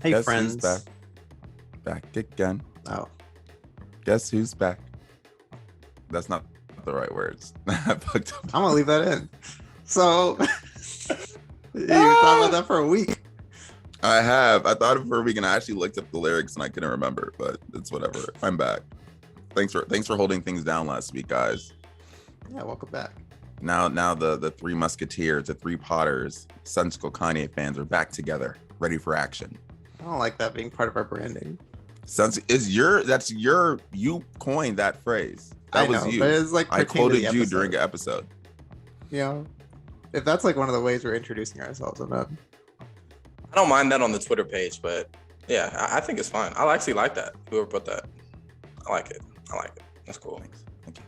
Hey, Guess who's friends. back? Back again. Oh, Guess who's back? That's not the right words. I fucked up. I'm gonna leave that in. So, you thought about that for a week. I have. I thought of it for a week and I actually looked up the lyrics and I couldn't remember, but it's whatever. I'm back. Thanks for holding things down last week, guys. Yeah, welcome back. Now the three musketeers, the three Potters, sensical Kanye fans are back together, ready for action. I don't like that being part of our branding. You coined that phrase. That was you. But it's like I pertaining to quoted the you episode. during an episode. You know, if that's like one of the ways we're introducing ourselves, I'm not. I don't mind that on the Twitter page, but yeah, I think it's fine. I actually like that. Whoever put that, I like it. That's cool. Thanks. Thank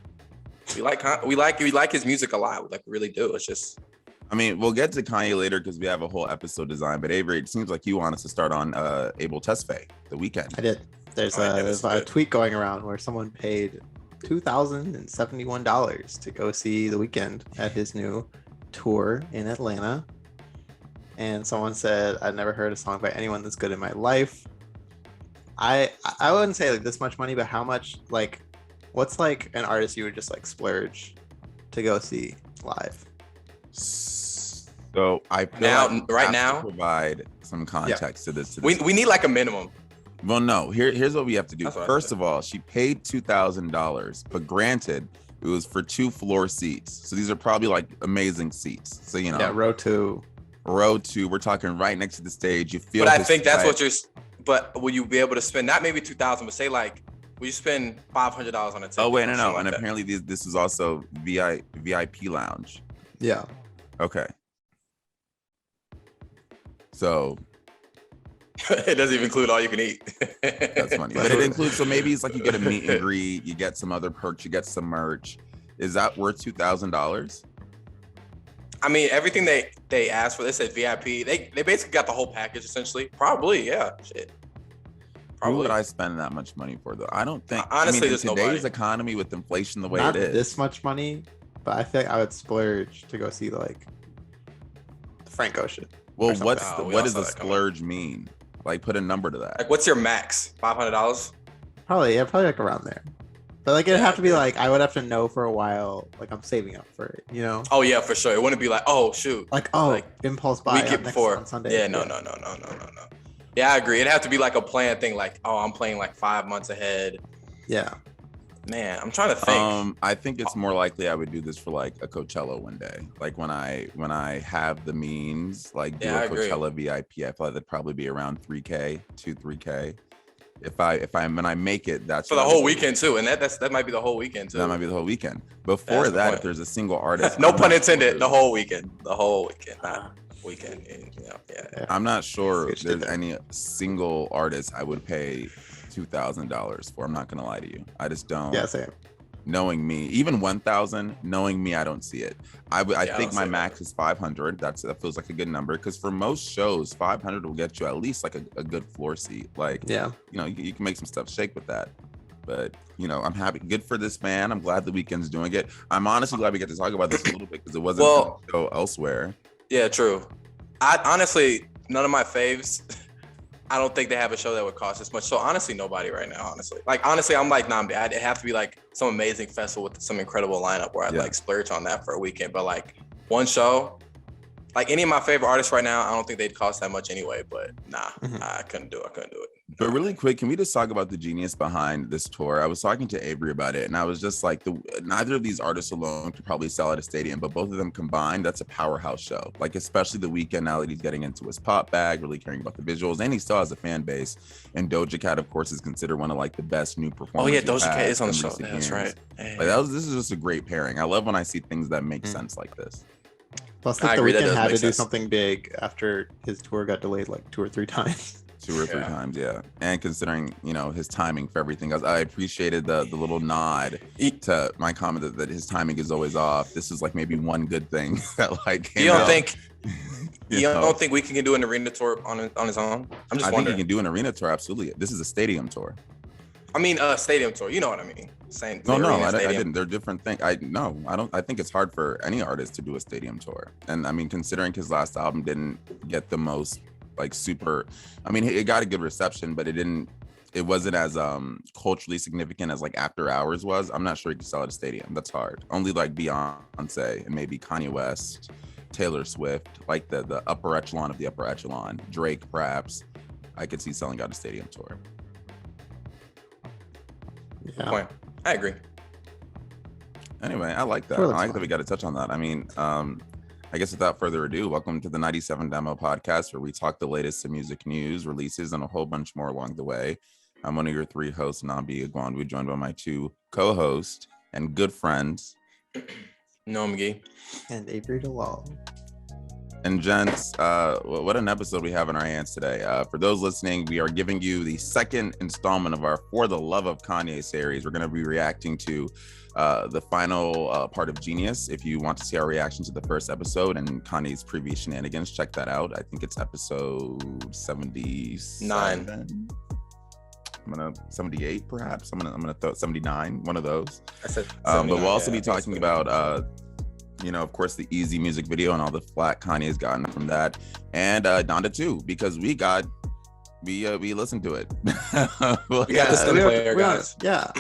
you. We like his music a lot. We really do. It's just. I mean, we'll get to Kanye later because we have a whole episode designed. But Avery, it seems like you want us to start on Abel Tesfaye, The Weeknd. I did. There's a tweet going around where someone paid $2,071 to go see The Weeknd at his new tour in Atlanta. And someone said, "I've never heard a song by anyone that's good in my life." I wouldn't say like this much money, but how much, like, what's like an artist you would just like splurge to go see live? So I feel Now- like we right have now- to provide some context to this. We need like a minimum. Well, no. Here's what we have to do. That's what I First said. of all, she paid $2,000, but granted, it was for 2 floor seats. So these are probably like amazing seats. So you know, Yeah, row 2. row 2. We're talking right next to the stage. You feel. But I his think that's vibe. what you're. But will you be able to spend not maybe 2,000, but say like, will you spend $500 on a ticket? Oh wait, no. Something like And that. apparently this is also VIP lounge. Yeah. Okay. So It doesn't even include all you can eat. that's funny. But it includes, so maybe it's like you get a meet and greet, you get some other perks, you get some merch. Is that worth $2,000? I mean, everything they asked for, they said VIP. They basically got the whole package essentially. Probably, yeah. Shit. Who Probably. would I spend that much money for though? I don't think. Honestly, in there's today's nobody. economy with inflation the way Not it is. this much money, but I think I would splurge to go see like the Frank Ocean. Well, or something. We what all does saw a that coming. splurge mean? Like put a number to that. Like, what's your max? $500? Probably like around there. But like it'd Yeah, have to be yeah. like I would have to know for a while, like I'm saving up for it, you know? Oh yeah, for sure. It wouldn't be like, oh shoot, Like like, impulse buy weekend before. on Sunday. Yeah, no. Yeah, I agree. It'd have to be like a planned thing. Like, oh, I'm playing like 5 months ahead. Yeah. Man, I'm trying to think. I think it's more likely I would do this for like a Coachella one day. Like when I have the means, like do Yeah, I a agree. Coachella VIP. I feel like that'd probably be around 3K, 3K. If I make it, that's For the what I whole would do. weekend too, and that might be the whole weekend too. That might be the whole weekend. Before That's the that, point. if there's a single artist, No I'm pun not intended. sure- The whole weekend, not weekend. Yeah. I'm not sure Good shit there's there. any single artist I would pay $2,000 for. I'm not gonna lie to you. I just don't. Yeah, same. Knowing me, even 1,000. Knowing me, I don't see it. I I think don't my see max is 500. That feels like a good number because for most shows, 500 will get you at least like a good floor seat. Like Yeah. you know, you can make some stuff shake with that. But you know, I'm happy. Good for this man. I'm glad the Weeknd's doing it. I'm honestly glad we get to talk about this a little bit because it wasn't Well- so elsewhere. Yeah, true. I honestly, none of my faves. I don't think they have a show that would cost this much. So honestly, nobody right now. Honestly, I'm like Nnamdi. I'd have to be like some amazing festival with some incredible lineup where I'd Yeah. like splurge on that for a weekend. But like one show, like any of my favorite artists right now, I don't think they'd cost that much anyway. But nah, Mhm. I couldn't do it. But really quick, can we just talk about the genius behind this tour? I was talking to Avery about it, and I was just like, neither of these artists alone could probably sell at a stadium, but both of them combined, that's a powerhouse show. Like, especially The Weeknd, now that he's getting into his pop bag, really caring about the visuals, and he still has a fan base. And Doja Cat, of course, is considered one of like the best new Oh performers. yeah, we've Doja Cat had is on the in show. recent Yeah, that's years. right. Hey. Like this is just a great pairing. I love when I see things that make Mm. sense like this. Plus, I like, The agree, that Weeknd does had to make do sense. something big after his tour got delayed like 2 or 3 times. 2 or 3 Yeah. times, yeah. And considering, you know, his timing for everything, I appreciated the little nod to my comment that his timing is always off. This is like maybe one good thing that like came You don't out, think? you You know? don't think we can do an arena tour on his own? I'm just I think wondering. he can do an arena tour, absolutely. This is a stadium tour. I mean, stadium tour. You know what I mean? Same. No, arena, I stadium. didn't. They're different things. I don't. I think it's hard for any artist to do a stadium tour. And I mean, considering his last album didn't get the most like super. I mean, it got a good reception, but it wasn't as culturally significant as like After Hours was. I'm not sure you can sell at a stadium. That's hard. Only like Beyonce and maybe Kanye West, Taylor Swift, like the upper echelon of the upper echelon. Drake, perhaps, I could see selling out a stadium tour. Yeah. Point. I agree. Anyway, I like that. Sure, I like fine. that we got to touch on that. I mean, I guess without further ado, welcome to the 97 Demo Podcast, where we talk the latest in music news, releases, and a whole bunch more along the way. I'm one of your three hosts, Nnamdi Agwandu, joined by my two co-hosts and good friends, Nnamdi. And Avery Delal. and gents. What an episode we have in our hands today. For those listening, we are giving you the second installment of our For the Love of Kanye series. We're going to be reacting to the final part of Genius. If you want to see our reaction to the first episode and Kanye's previous shenanigans, check that out. I think it's episode 79. 78 perhaps. I'm gonna throw 79, one of those. I said But we'll also yeah, be talking about of course, the Easy music video and all the flack Kanye's gotten from that, and Donda 2, because we listened to it. We got the stem player, guys. Yeah,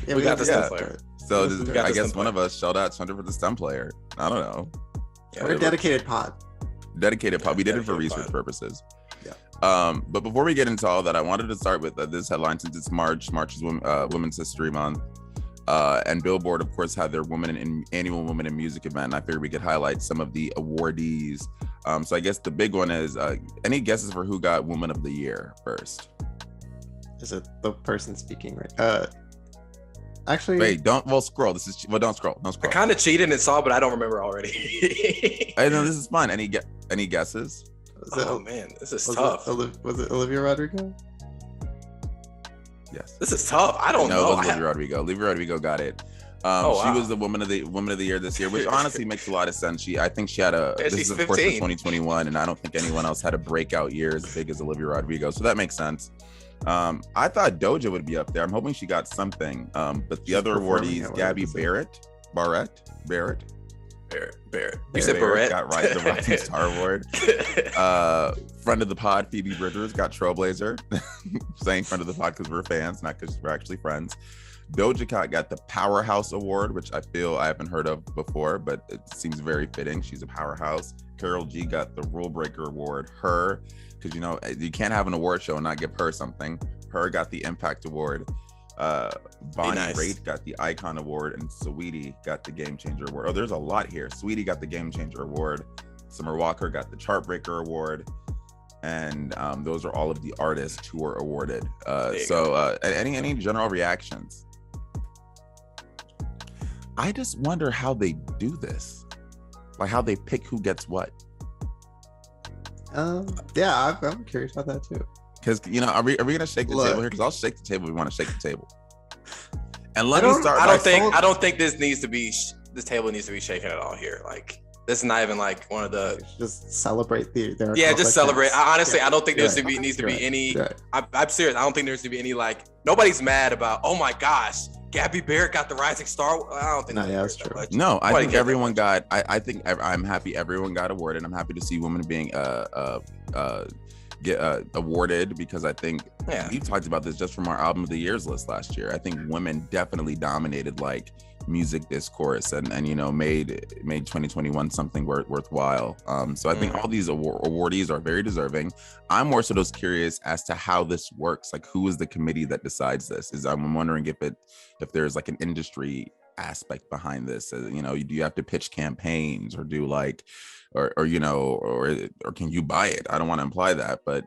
We got the stem player. So We got I the guess stem one of us shout out Chandra for the stem player. I don't know. Yeah, we're a dedicated pod. Dedicated pod. We did it for Dedicated research pod. purposes. Yeah. But before we get into all that, I wanted to start with this headline, since it's March. March is Women's History Month. And Billboard, of course, had their annual Women in Music event. And I figured we could highlight some of the awardees. So I guess the big one is, any guesses for who got Woman of the Year first? Is it the person speaking right? Actually, Wait, don't scroll. Don't scroll. I kind of cheated and saw, but I don't remember already. I know this is fun. Any guesses? was it, Oh man, this is was tough. was it Olivia Rodrigo? Yes. This is tough. I don't No, know. it was Olivia Rodrigo. Olivia Rodrigo got it. Oh, She wow. was the woman of the year this year, which honestly makes a lot of sense. I think she had Yeah, this she's is of course for 15. 2021, and I don't think anyone else had a breakout year as big as Olivia Rodrigo, so that makes sense. I thought Doja would be up there. I'm hoping she got something. But the She's other performing awardees, at Gabby whatever Barrett. Barrett. You said Barrett. Got the Rising Star Award. Friend of the pod, Phoebe Bridgers, got Trailblazer. Saying friend of the pod because we're fans, not because we're actually friends. Doja Cat got the Powerhouse Award, which I feel I haven't heard of before, but it seems very fitting. She's a powerhouse. Karol G got the Rule Breaker Award. Her, because you can't have an award show and not give her something. Her got the Impact Award. Bonnie nice. Raitt got the Icon Award, and Saweetie got the Game Changer Award. Oh, there's a lot here. Saweetie got the Game Changer Award. Summer Walker got the Chartbreaker Award, and those are all of the artists who were awarded. Any general reactions? I just wonder how they do this, like how they pick who gets what. Yeah, I'm curious about that too. Because are we gonna shake the Look. table here? Because I'll shake the table. We want to shake the table. And let me start. I don't think this needs to be. This table needs to be shaken at all here. Like this is not even like one of the. Just celebrate their Yeah, just celebrate. Honestly, I don't think You're there's right. needs to You're be right. any. You're right. I'm serious. I don't think there's to be any like. Nobody's mad about. Oh my gosh, Gabby Barrett got the Rising Star. I don't think. No, nobody yeah, that's cares that true. much. No, I Nobody think cares that everyone much. got. I think I'm happy everyone got awarded. I'm happy to see women being get awarded, because I think Yeah. we've talked about this just from our album of the years list last year. I think women definitely dominated like music discourse and made 2021 something worthwhile. So I think all these awardees are very deserving. I'm more so just curious as to how this works. Like, who is the committee that decides this? I'm wondering if there's like an industry aspect behind this. Do you have to pitch campaigns or do like or can you buy it? I don't want to imply that, but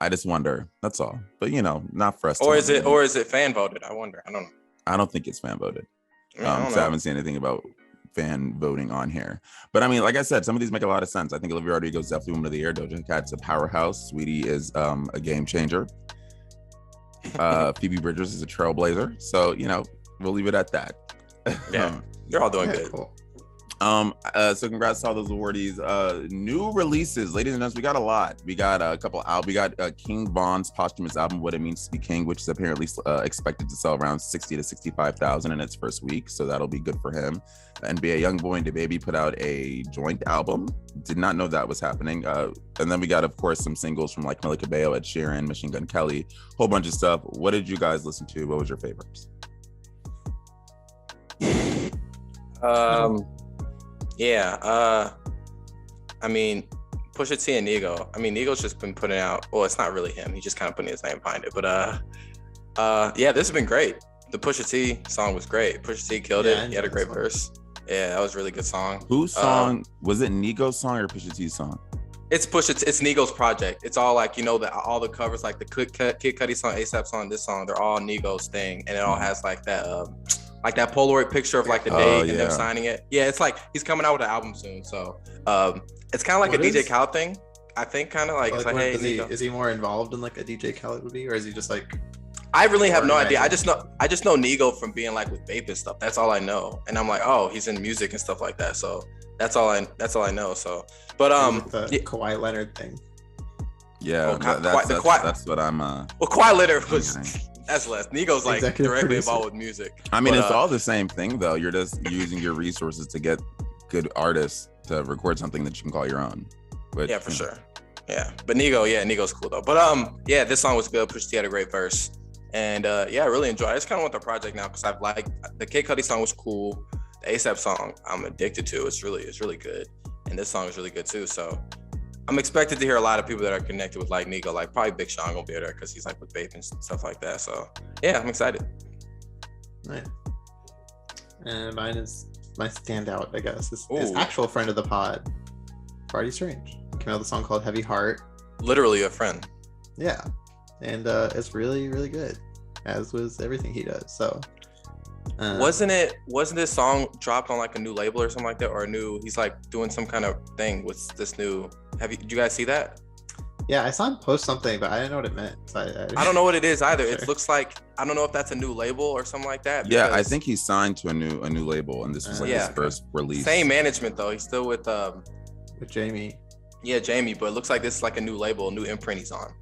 I just wonder. That's all. But not for us. Or is it fan voted? I wonder. I don't know. I don't think it's fan voted. I don't So know. I haven't seen anything about fan voting on here. But I mean, like I said, some of these make a lot of sense. I think Olivia Rodrigo is definitely Woman of the Year. Doja Cat's a powerhouse. Saweetie is a game changer. Phoebe Bridgers is a trailblazer. So we'll leave it at that. Yeah. You're all doing Yeah, good. cool. So congrats to all those awardees. New releases, ladies and gentlemen, we got a lot. We got a couple out. We got King Von's posthumous album, What It Means to Be King, which is apparently expected to sell around 60 to 65,000 in its first week. So that'll be good for him. NBA YoungBoy and DaBaby put out a joint album. Did not know that was happening. And then we got, of course, some singles from like Camila Cabello, Ed Sheeran, Machine Gun Kelly, whole bunch of stuff. What did you guys listen to? What was your favorites? I mean, Pusha T and Nigo. I mean, Nigo's just been putting out. Well, it's not really him. He's just kind of putting his name behind it. But yeah, this has been great. The Pusha T song was great. Pusha T killed it. He had a great verse. Yeah, that was a really good song. Whose song was it? Nigo's song or Pusha T's song? It's It's Nigo's project. It's all like, you know, all the covers, like the Kid Cudi song, ASAP song, this song, they're all Nigo's thing, and it all has like that Polaroid picture of like the date and them signing it. Yeah, it's like he's coming out with an album soon, so it's kind of like a DJ Khaled thing. I think kind of like, it's like, hey, is he more involved in like a DJ Khaled would be, or is he just like? I really have no idea. I just know Nigo from being like with Vape and stuff. That's all I know, and I'm like, oh, he's in music and stuff like that. So that's all I know. So, but the Kawhi Leonard thing. Yeah, that's what I'm. Well, Kawhi Leonard was. That's less. Nigo's like directly involved with music. I mean, it's all the same thing though. You're just using your resources to get good artists to record something that you can call your own. But, yeah, for sure. Yeah, but Nigo's cool though. But yeah, this song was good. Pusha T had a great verse, and yeah, I really enjoyed it. I just kind of want the project now because I've liked the Kid Cudi song was cool. The ASAP song I'm addicted to. It's really good, and this song is really good too. So I'm expected to hear a lot of people that are connected with like Nigo, like probably Big Sean gonna be there because he's like with Vape and stuff like that. So yeah, I'm excited. Nice. And mine is my standout, I guess. Is actual friend of the pod, Barty Strange. Came out with a song called Heavy Heart. Literally a friend. Yeah, and it's really good, as was everything he does. So wasn't this song dropped on like a new label or something like that, or he's like doing some kind of thing with this new? Did you guys see that? Yeah, I saw him post something, but I didn't know what it meant. So I don't know what it is either. Sure. It looks like, I don't know if that's a new label or something like that. Yeah, I think he's signed to a new label, and this was like his first release. Same management though. He's still with Jamie. Yeah, Jamie, but it looks like this is like a new label, a new imprint he's on,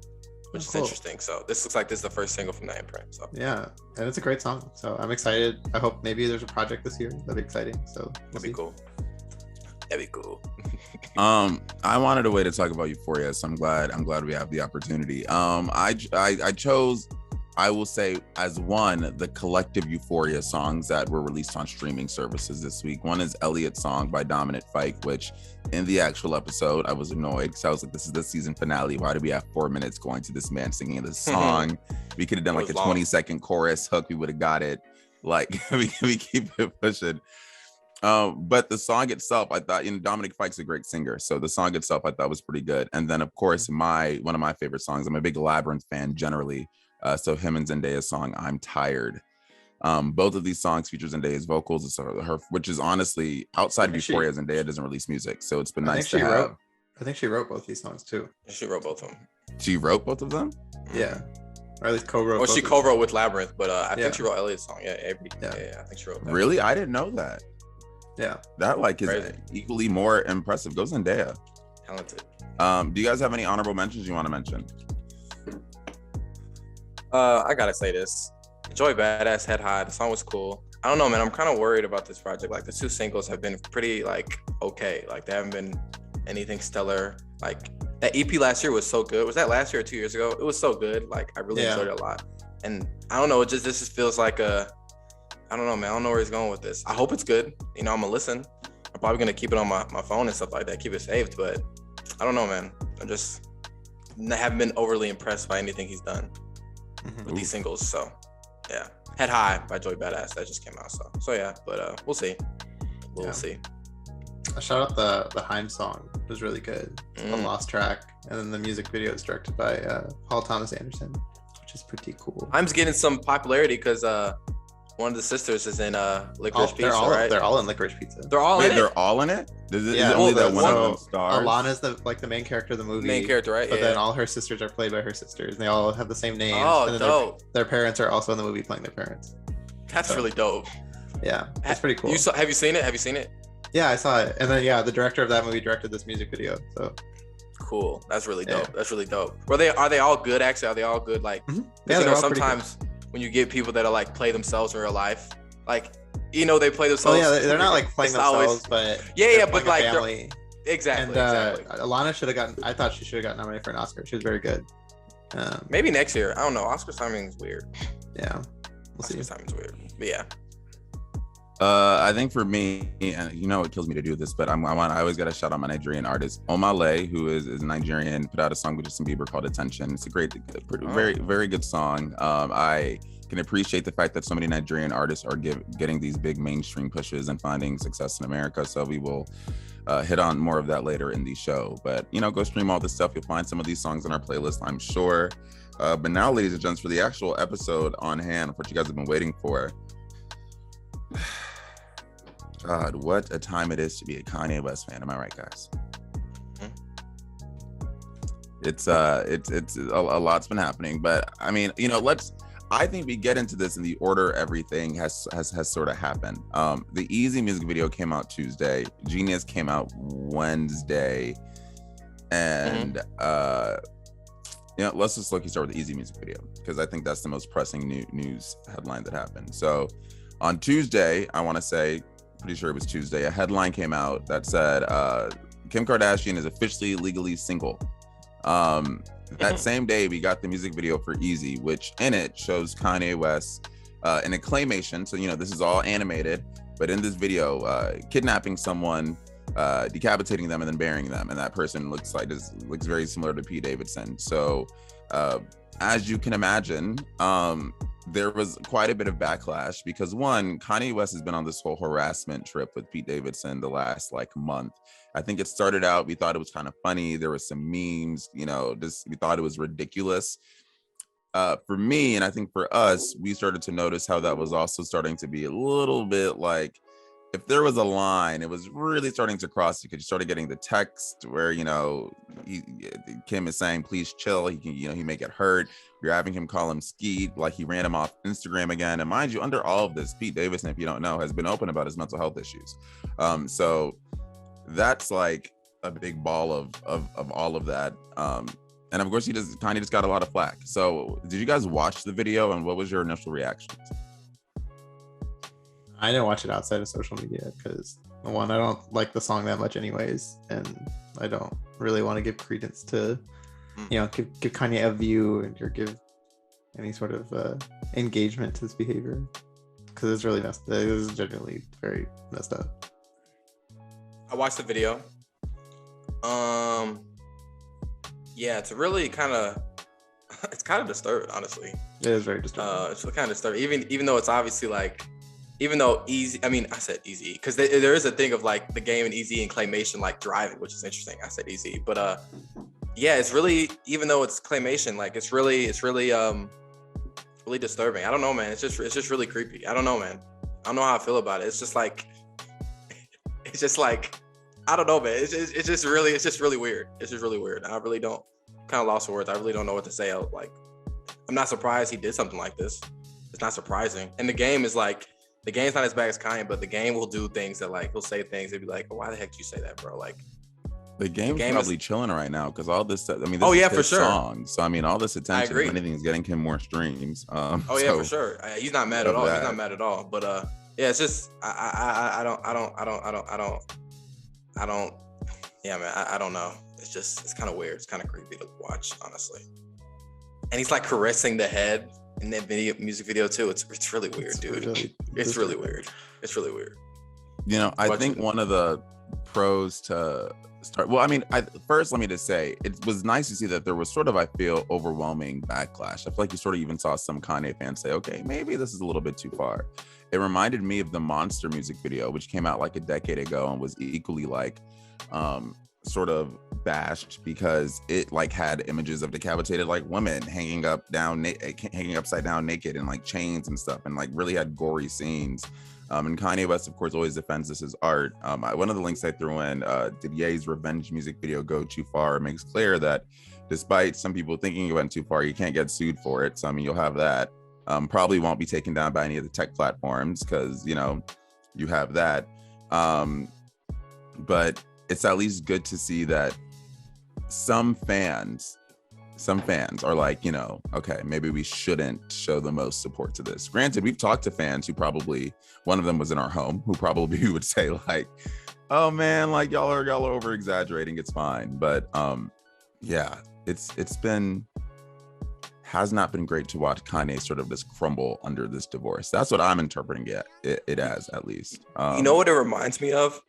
which is interesting. So this looks like this is the first single from that imprint. So yeah, and it's a great song. So I'm excited. I hope maybe there's a project this year. That'd be exciting. So that'd be cool. That'd be cool. I wanted a way to talk about Euphoria, so I'm glad we have the opportunity. I chose, I will say, as one, the collective Euphoria songs that were released on streaming services this week. One is Elliot's song by Dominant Fike, which in the actual episode, I was annoyed because I was like, this is the season finale. Why do we have 4 minutes going to this man singing this song? We could have done like a 20-second chorus hook. We would have got it. Like, we keep it pushing. But the song itself, I thought, Dominic Fike's a great singer, so the song itself I thought was pretty good. And then of course one of my favorite songs, I'm a big Labyrinth fan generally, so him and Zendaya's song I'm Tired. Both of these songs feature Zendaya's vocals. It's her, which is honestly outside of Euphoria, Zendaya doesn't release music, so it's been nice to have. I think she wrote both these songs too. She wrote both of them. She wrote both of them? Yeah. Or at least co-wrote. Well, she co-wrote with Labyrinth, but I think she wrote Elliot's song. Yeah, Avery. Yeah, I think she wrote that. Really? I didn't know that. Yeah, that like is crazy. Equally more impressive. Go Zendaya. Talented. Do you guys have any honorable mentions you want to mention? I gotta say this. Joy Badass, Head High. The song was cool. I don't know, man. I'm kind of worried about this project. Like the 2 singles have been pretty like okay. Like they haven't been anything stellar. Like that EP last year was so good. Was that last year or 2 years ago? It was so good. Like I really enjoyed it a lot. And I don't know. This just feels like I don't know, man. I don't know where he's going with this. I hope it's good. I'm gonna listen. I'm probably gonna keep it on my phone and stuff like that, keep it saved. But I don't know, man. I haven't been overly impressed by anything he's done with these singles. So yeah, Head High by Joy Badass that just came out. So yeah, but we'll see. We'll see. I shout out the Haim song. It was really good. The Lost Track, and then the music video is directed by Paul Thomas Anderson, which is pretty cool. Haim's getting some popularity because one of the sisters is in Licorice Pizza, right? They're all in Licorice Pizza. They're all in it? They're all in it? Is it only that one of them stars? Alana's the main character of the movie. Main character, right? But then all her sisters are played by her sisters. And they all have the same names. Oh, and dope. Their parents are also in the movie playing their parents. That's really dope. Yeah, that's pretty cool. Have you seen it? Yeah, I saw it. And then yeah, the director of that movie directed this music video. So Cool. That's really dope. Yeah. That's really dope. Are they all good actually? Are they all good? Like, Mhm. 'cause, Yeah, you they're know, all pretty good. sometimes when you get people that are like play themselves in real life, like, you know, they play Oh themselves. yeah, they're not like playing It's not themselves, always- but Yeah, they're yeah, playing but like, a they're- family. Exactly, And exactly. Alana should have gotten. I thought she should have gotten nominated for an Oscar. She was very good. Maybe next year. I don't know. Oscar timing is weird. Yeah, we'll see. Oscar timing is weird. But yeah. I think for me, and you know, it kills me to do this, but I always got to shout out my Nigerian artist Omale, who is Nigerian, put out a song with Justin Bieber called "Attention." It's a great, very, very good song. I can appreciate the fact that so many Nigerian artists are getting these big mainstream pushes and finding success in America. So we will hit on more of that later in the show. But you know, go stream all this stuff. You'll find some of these songs on our playlist, I'm sure. But now, ladies and gents, for the actual episode on hand, what you guys have been waiting for. God, what a time it is to be a Kanye West fan. Am I right, guys? It's a lot's been happening, but I mean, you know, I think we get into this in the order everything has sort of happened. The Easy music video came out Tuesday. Genius came out Wednesday. And you know, let's just start with the Easy music video, because I think that's the most pressing news headline that happened. So on Tuesday, I want to say, pretty sure it was Tuesday, a headline came out that said Kim Kardashian is officially legally single. That same day, we got the music video for Easy, which in it shows Kanye West in a claymation. So, you know, this is all animated, but in this video, kidnapping someone, decapitating them, and then burying them. And that person looks very similar to Pete Davidson. So as you can imagine, there was quite a bit of backlash because one, Kanye West has been on this whole harassment trip with Pete Davidson the last like month. I think it started out, we thought it was kind of funny. There was some memes, you know, we thought it was ridiculous. For me, and I think for us, we started to notice how that was also starting to be a little bit like, if there was a line, it was really starting to cross, because you started getting the text where, you know, Kim is saying, please chill. He can, you know, he may get hurt. You're having him call him Skeet, like he ran him off Instagram again. And mind you, under all of this, Pete Davidson, if you don't know, has been open about his mental health issues. So that's like a big ball of all of that. And of course, Kanye just got a lot of flack. So did you guys watch the video, and what was your initial reactions? I didn't watch it outside of social media because, one, I don't like the song that much anyways, and I don't really want to give credence to, you know, give Kanye a view or give any sort of engagement to his behavior, because it's really messed up. It was genuinely very messed up. I watched the video. Yeah, it's really kind of disturbing, honestly. It is very disturbing. It's kind of disturbing, even though it's obviously like, even though Easy, I mean, I said Easy because there is a thing of like the game and Easy and claymation like driving, which is interesting. I said Easy, but yeah, it's really, even though it's claymation, like it's really disturbing. I don't know, man. It's just really creepy. I don't know, man. I don't know how I feel about it. It's just like I don't know, man. It's just really weird. It's just really weird. I really don't, kind of lost for words. I really don't know what to say. Like, I'm not surprised he did something like this. It's not surprising. And the game's not as bad as Kanye, but the game will do things that, like, he'll say things. They'd be like, oh, why the heck did you say that, bro? Like, the game's probably chilling right now because all this stuff. I mean, this is for sure. Song, so I mean, all this attention, if anything, is getting him more streams. Yeah, for sure. He's not mad at all. He's not mad at all. But yeah, it's just I don't. Yeah, man, I don't know. It's kind of weird. It's kind of creepy to watch, honestly. And he's like caressing the head in that music video too. It's really weird, dude. It's really weird. It's really weird. You know, I think one of the pros to start. Well, I mean, first let me just say it was nice to see that there was sort of, I feel, overwhelming backlash. I feel like you sort of even saw some Kanye fans say, okay, maybe this is a little bit too far. It reminded me of the Monster music video, which came out like a decade ago and was equally like sort of bashed because it like had images of decapitated like women hanging upside down naked and like chains and stuff, and like really had gory scenes. And Kanye West, of course, always defends this as art. One of the links I threw in, did Ye's revenge music video go too far? It makes clear that despite some people thinking it went too far, you can't get sued for it. So I mean, you'll have that. Probably won't be taken down by any of the tech platforms because, you know, you have that. but it's at least good to see that some fans are like, okay, maybe we shouldn't show the most support to this. Granted, we've talked to fans who probably, one of them was in our home, who probably would say like, oh man, like y'all are over exaggerating, it's fine. But yeah, has not been great to watch Kanye sort of this crumble under this divorce. That's what I'm interpreting it as, at least. You know what it reminds me of?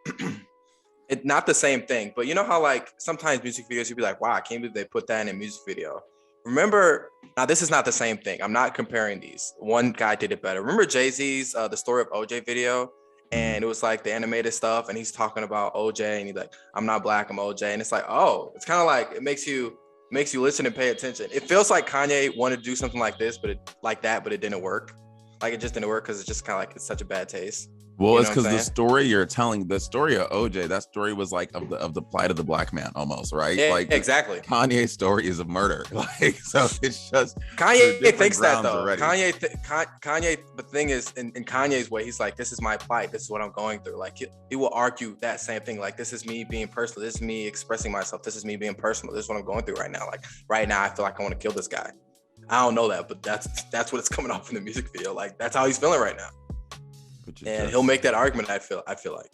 It's not the same thing, but you know how like sometimes music videos you'd be like, wow, I can't believe they put that in a music video. Remember, now this is not the same thing. I'm not comparing these. One guy did it better. Remember Jay-Z's The Story of OJ video? And it was like the animated stuff, and he's talking about OJ, and he's like, I'm not black, I'm OJ. And it's like, oh, it's kind of like it makes you listen and pay attention. It feels like Kanye wanted to do something like this, but it didn't work. Like it just didn't work because it's just kind of like it's such a bad taste. Well, it's because the story you're telling, the story of OJ, that story was like of the plight of the black man almost, right? Yeah, like exactly. Kanye's story is of murder. Like, so it's just Kanye thinks that though. Already. Kanye, the thing is, in Kanye's way, he's like, this is my plight. This is what I'm going through. Like he will argue that same thing. Like, this is me being personal. This is me expressing myself. This is me being personal. This is what I'm going through right now. Like right now, I feel like I want to kill this guy. I don't know that, but that's what it's coming off in the music video. Like that's how he's feeling right now. And he'll make that argument. I feel like.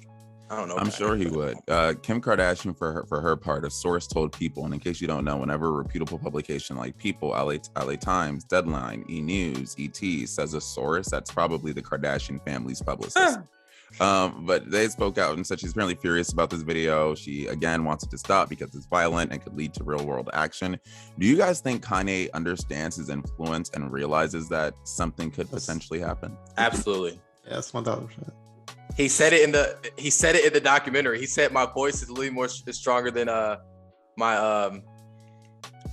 I don't know. I'm sure he would. Kim Kardashian, for her part, a source told People, and in case you don't know, whenever a reputable publication like People, LA Times, Deadline, E! News, ET says a source, that's probably the Kardashian family's publicist. But they spoke out and said she's apparently furious about this video. She again wants it to stop because it's violent and could lead to real world action. Do you guys think Kanye understands his influence and realizes that something could potentially happen? Absolutely. Yes, 1,000%. He said it in the documentary. He said my voice is literally is stronger than my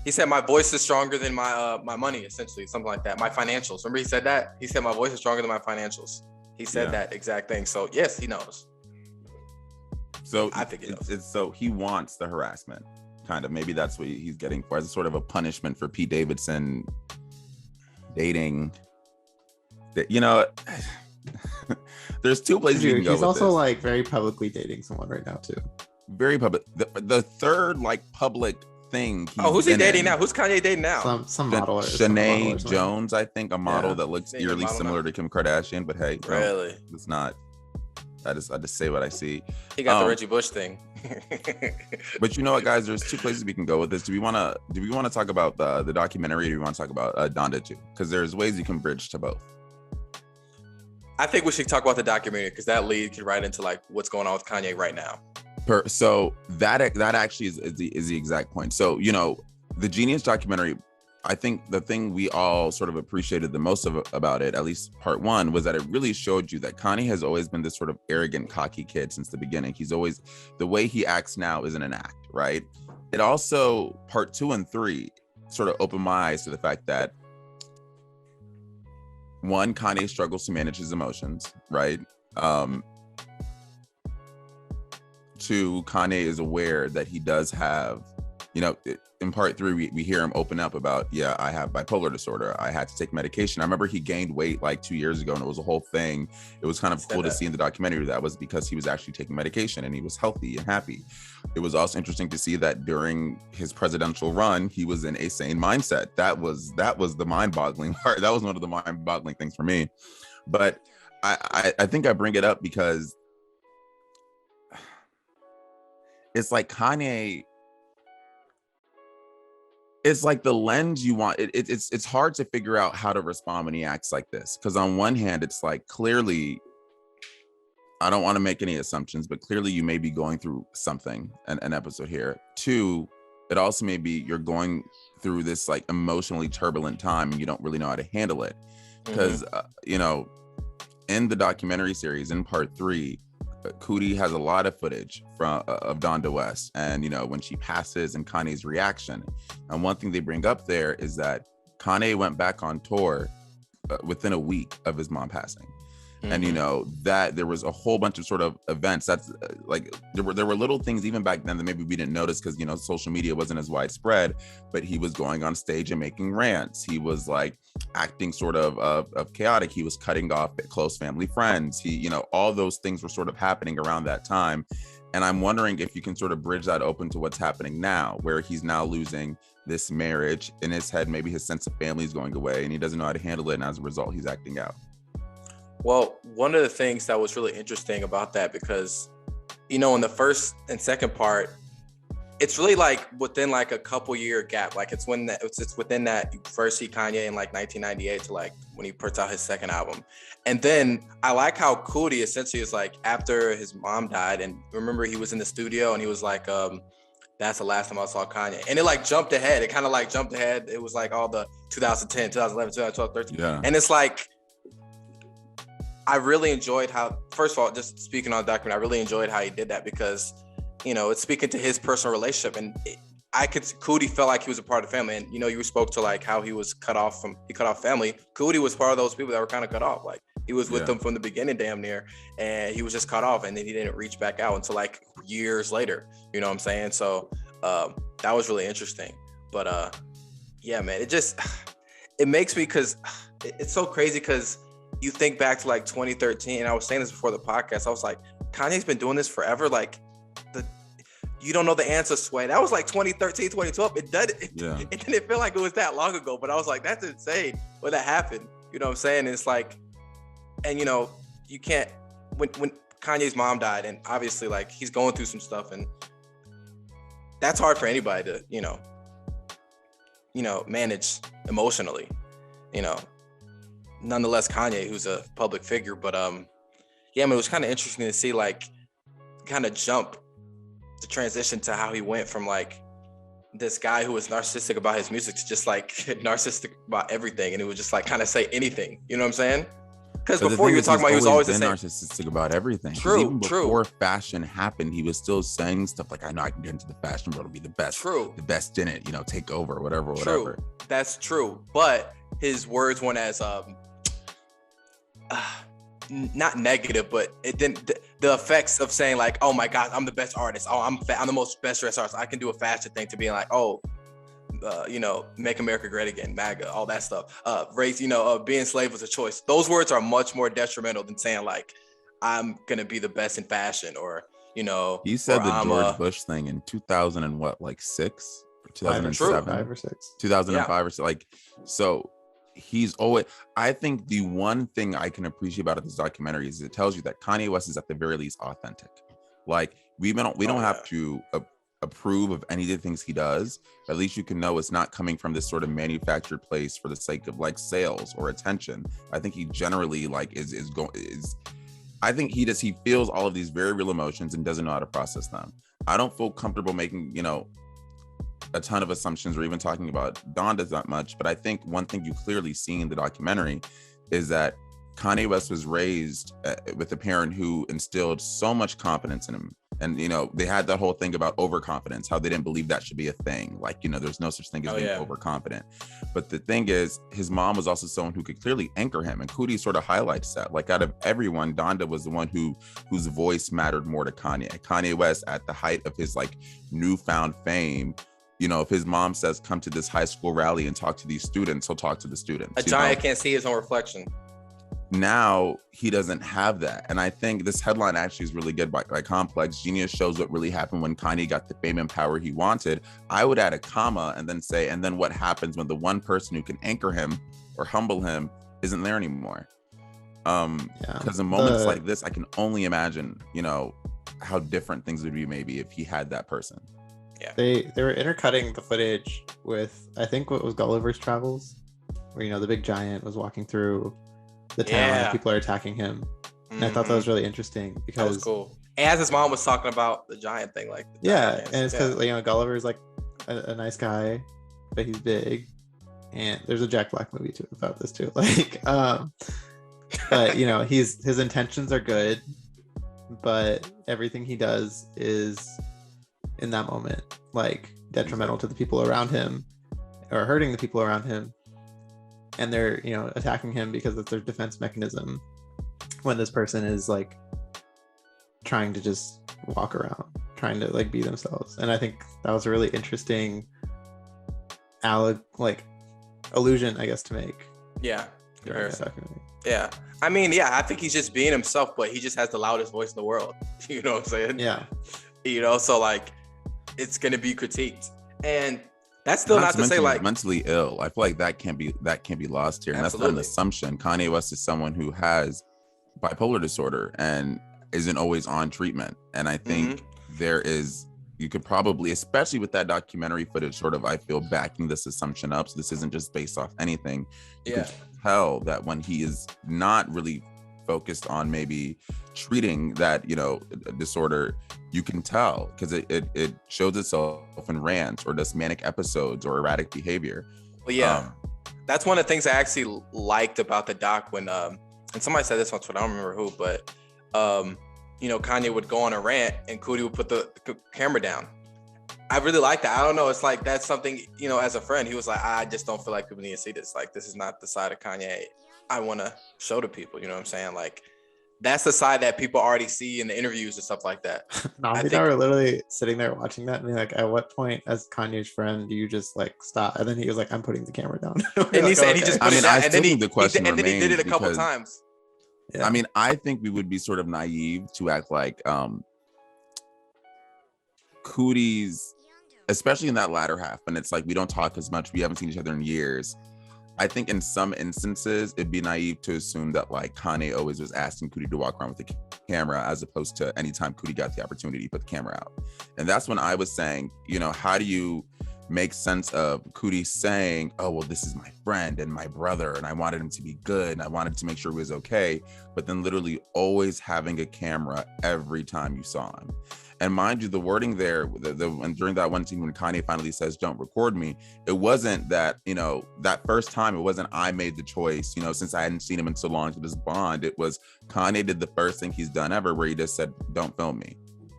he said my voice is stronger than my money, essentially, something like that. My financials. Remember he said that? He said my voice is stronger than my financials. He said that exact thing. So yes, he knows. So I think he knows. So he wants the harassment, kind of. Maybe that's what he's getting for, as a sort of a punishment for Pete Davidson dating. There's two places you can go. He's with also this. like very publicly dating someone right now too. Very public. The third like public thing. Who's he dating now? Who's Kanye dating now? Some model. Shanae Jones, I think, a model that looks eerily similar to Kim Kardashian, but hey, really, it's not. I just say what I see. He got the Reggie Bush thing. But you know what, guys? There's two places we can go with this. Do we want to talk about the documentary, or do we want to talk about Donda too? Because there's ways you can bridge to both. I think we should talk about the documentary because that lead could right into like what's going on with Kanye right now. So that actually is the exact point. So the Genius documentary, I think the thing we all sort of appreciated the most about it, at least part one, was that it really showed you that Kanye has always been this sort of arrogant, cocky kid since the beginning. He's always, the way he acts now isn't an act, right? It also, part 2 and 3, sort of opened my eyes to the fact that one, Kanye struggles to manage his emotions, right? 2, Kanye is aware that he does have, in part 3, we hear him open up about, I have bipolar disorder. I had to take medication. I remember he gained weight like 2 years ago, and it was a whole thing. It was kind of cool to see in the documentary that was because he was actually taking medication and he was healthy and happy. It was also interesting to see that during his presidential run, he was in a sane mindset. That was the mind-boggling part. That was one of the mind-boggling things for me. But I think I bring it up because it's like Kanye, it's like the lens you want. It's hard to figure out how to respond when he acts like this. Because on one hand, it's like, clearly, I don't want to make any assumptions, but clearly you may be going through something, an episode here. 2, it also may be you're going through this like emotionally turbulent time and you don't really know how to handle it. Because, in the documentary series, in part 3, Cootie has a lot of footage of Donda West, and when she passes and Kanye's reaction. And one thing they bring up there is that Kanye went back on tour within a week of his mom passing. And that there was a whole bunch of sort of events that's like there were little things even back then that maybe we didn't notice because social media wasn't as widespread, but he was going on stage and making rants. He was like acting sort of chaotic. He was cutting off close family friends. He all those things were sort of happening around that time. And I'm wondering if you can sort of bridge that open to what's happening now, where he's now losing this marriage. In his head, maybe his sense of family is going away and he doesn't know how to handle it. And as a result, he's acting out. Well, one of the things that was really interesting about that, because, in the first and second part, it's really like within like a couple year gap. Like it's within that you first see Kanye in like 1998 to like when he puts out his second album. And then I like how Coodie essentially is like after his mom died, and remember he was in the studio and he was like, that's the last time I saw Kanye. And it like jumped ahead. It kind of like jumped ahead. It was like all the 2010, 2011, 2012, 13. Yeah. And it's like, I really enjoyed how, first of all, just speaking on the document, I really enjoyed how he did that because, it's speaking to his personal relationship. And Coodie felt like he was a part of the family. And, you spoke to like how he cut off family. Coodie was part of those people that were kind of cut off. Like he was with them from the beginning damn near, and he was just cut off. And then he didn't reach back out until like years later. You know what I'm saying? So that was really interesting. But yeah, man, it makes me, because it's so crazy because you think back to like 2013, and I was saying this before the podcast, I was like, Kanye's been doing this forever. Like you don't know the answer, Sway. That was like 2013, 2012. It didn't feel like it was that long ago, but I was like, that's insane when that happened. You know what I'm saying? And it's like, and you can't, when Kanye's mom died, and obviously like he's going through some stuff, and that's hard for anybody to, manage emotionally, nonetheless, Kanye, who's a public figure, but yeah, I mean, it was kind of interesting to see like kind of jump the transition to how he went from like this guy who was narcissistic about his music to just like narcissistic about everything, and it would just like kind of say anything. You know what I'm saying? Because before you were talking about, he was always the same. Narcissistic about everything. True, even before true. fashion happened, he was still saying stuff like, "I know I can get into the fashion world, be the best, True, the best in it, take over, whatever." True, that's true. But his words weren't as not negative, but it didn't. The effects of saying like, "Oh my God, I'm the best artist. Oh, I'm the most best dressed artist. I can do a fashion thing," to being like, "Oh, make America great again, MAGA, all that stuff. Race, being slave was a choice." Those words are much more detrimental than saying like, "I'm gonna be the best in fashion," or He said the George Bush thing in 2000 and what, like 6 or 2007, 5 or 6, 2005 or so, like so. He's always, I think the one thing I can appreciate about this documentary is it tells you that Kanye West is at the very least authentic. Like we don't have to approve of any of the things he does. At least you can know it's not coming from this sort of manufactured place for the sake of like sales or attention. I think he generally like I think he feels all of these very real emotions and doesn't know how to process them. I don't feel comfortable making, a ton of assumptions or even talking about Donda's that much, but I think one thing you clearly see in the documentary is that Kanye West was raised with a parent who instilled so much confidence in him. And, they had that whole thing about overconfidence, how they didn't believe that should be a thing. Like, there's no such thing as being overconfident. But the thing is, his mom was also someone who could clearly anchor him. And Coodie sort of highlights that. Like, out of everyone, Donda was the one whose voice mattered more to Kanye. Kanye West, at the height of his like newfound fame, if his mom says, come to this high school rally and talk to these students, he'll talk to the students. A giant can't see his own reflection. Now he doesn't have that. And I think this headline actually is really good by Complex. Genius shows what really happened when Kanye got the fame and power he wanted. I would add a comma and then say, and then what happens when the one person who can anchor him or humble him isn't there anymore? Because in moments like this, I can only imagine, how different things would be maybe if he had that person. Yeah. They were intercutting the footage with, I think, what was Gulliver's Travels, where the big giant was walking through the town and people are attacking him. And I thought that was really interesting because that was cool. And as his mom was talking about the giant thing, like and it's because Gulliver's like a nice guy, but he's big. And there's a Jack Black movie too about this too. But his intentions are good, but everything he does is in that moment like detrimental to the people around him or hurting the people around him, and they're attacking him because it's their defense mechanism when this person is like trying to just walk around, trying to like be themselves. And I think that was a really interesting allusion, I guess, to make. Yeah. Yeah. I mean, I think he's just being himself, but he just has the loudest voice in the world. You know what I'm saying? Yeah. you know, so like it's gonna be critiqued, and that's still not to say like mentally ill. I feel like that can't be lost here, and that's not an assumption. Kanye West is someone who has bipolar disorder and isn't always on treatment, and I think there is. You could probably, especially with that documentary footage, sort of, I feel, backing this assumption up. So this isn't just based off anything. You can tell that when he is not really focused on maybe treating that, you know, disorder, you can tell because it shows itself in rants or just manic episodes or erratic behavior. Well, yeah, that's one of the things I actually liked about the doc when, and somebody said this once, but I don't remember who, but you know, Kanye would go on a rant and Cootie would put the camera down. I really like that. I don't know. It's like, that's something, you know, as a friend, he was like, I just don't feel like people need to see this. Like, this is not the side of Kanye I want to show to people. You know what I'm saying? Like, that's the side that people already see in the interviews and stuff like that. Nnamdi and I were literally sitting there watching that and being like, at what point as Kanye's friend do you just like stop? And then he was like, I'm putting the camera down. And he said, he just put it down. And then he did it a couple times. Yeah. I mean, I think we would be sort of naive to act like Cootie's, especially in that latter half, and it's like we don't talk as much, we haven't seen each other in years. I think in some instances, it'd be naive to assume that like Kanye always was asking Cootie to walk around with the camera, as opposed to anytime Cootie got the opportunity to put the camera out. And that's when I was saying, you know, how do you make sense of Cootie saying, oh, well, this is my friend and my brother, and I wanted him to be good, and I wanted to make sure he was okay, but then literally always having a camera every time you saw him. And mind you, the wording there, and during that one scene when Kanye finally says, don't record me, it wasn't that, you know, that first time, it wasn't I made the choice, you know, since I hadn't seen him in so long to this bond. It was Kanye did the first thing he's done ever where he just said, don't film me.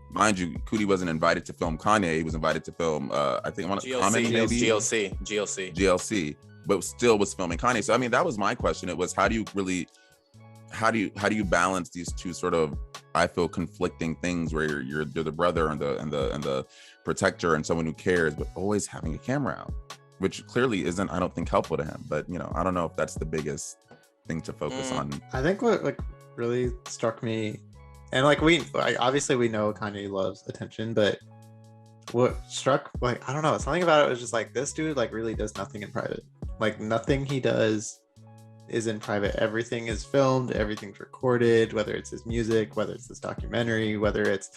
Mind you, Cootie wasn't invited to film Kanye. He was invited to film, I think, GLC, but still was filming Kanye. So, I mean, that was my question. It was, how do you balance these two sort of, I feel, conflicting things where you're the brother and the protector and someone who cares, but always having a camera out, which clearly isn't, I don't think, helpful to him. But, you know, I don't know if that's the biggest thing to focus on. I think what like really struck me, and like obviously we know Kanye loves attention, but what struck, like, I don't know, something about it was just like, this dude like really does nothing in private. Like, nothing he does is in private. Everything is filmed, everything's recorded, whether it's his music, whether it's this documentary, whether it's,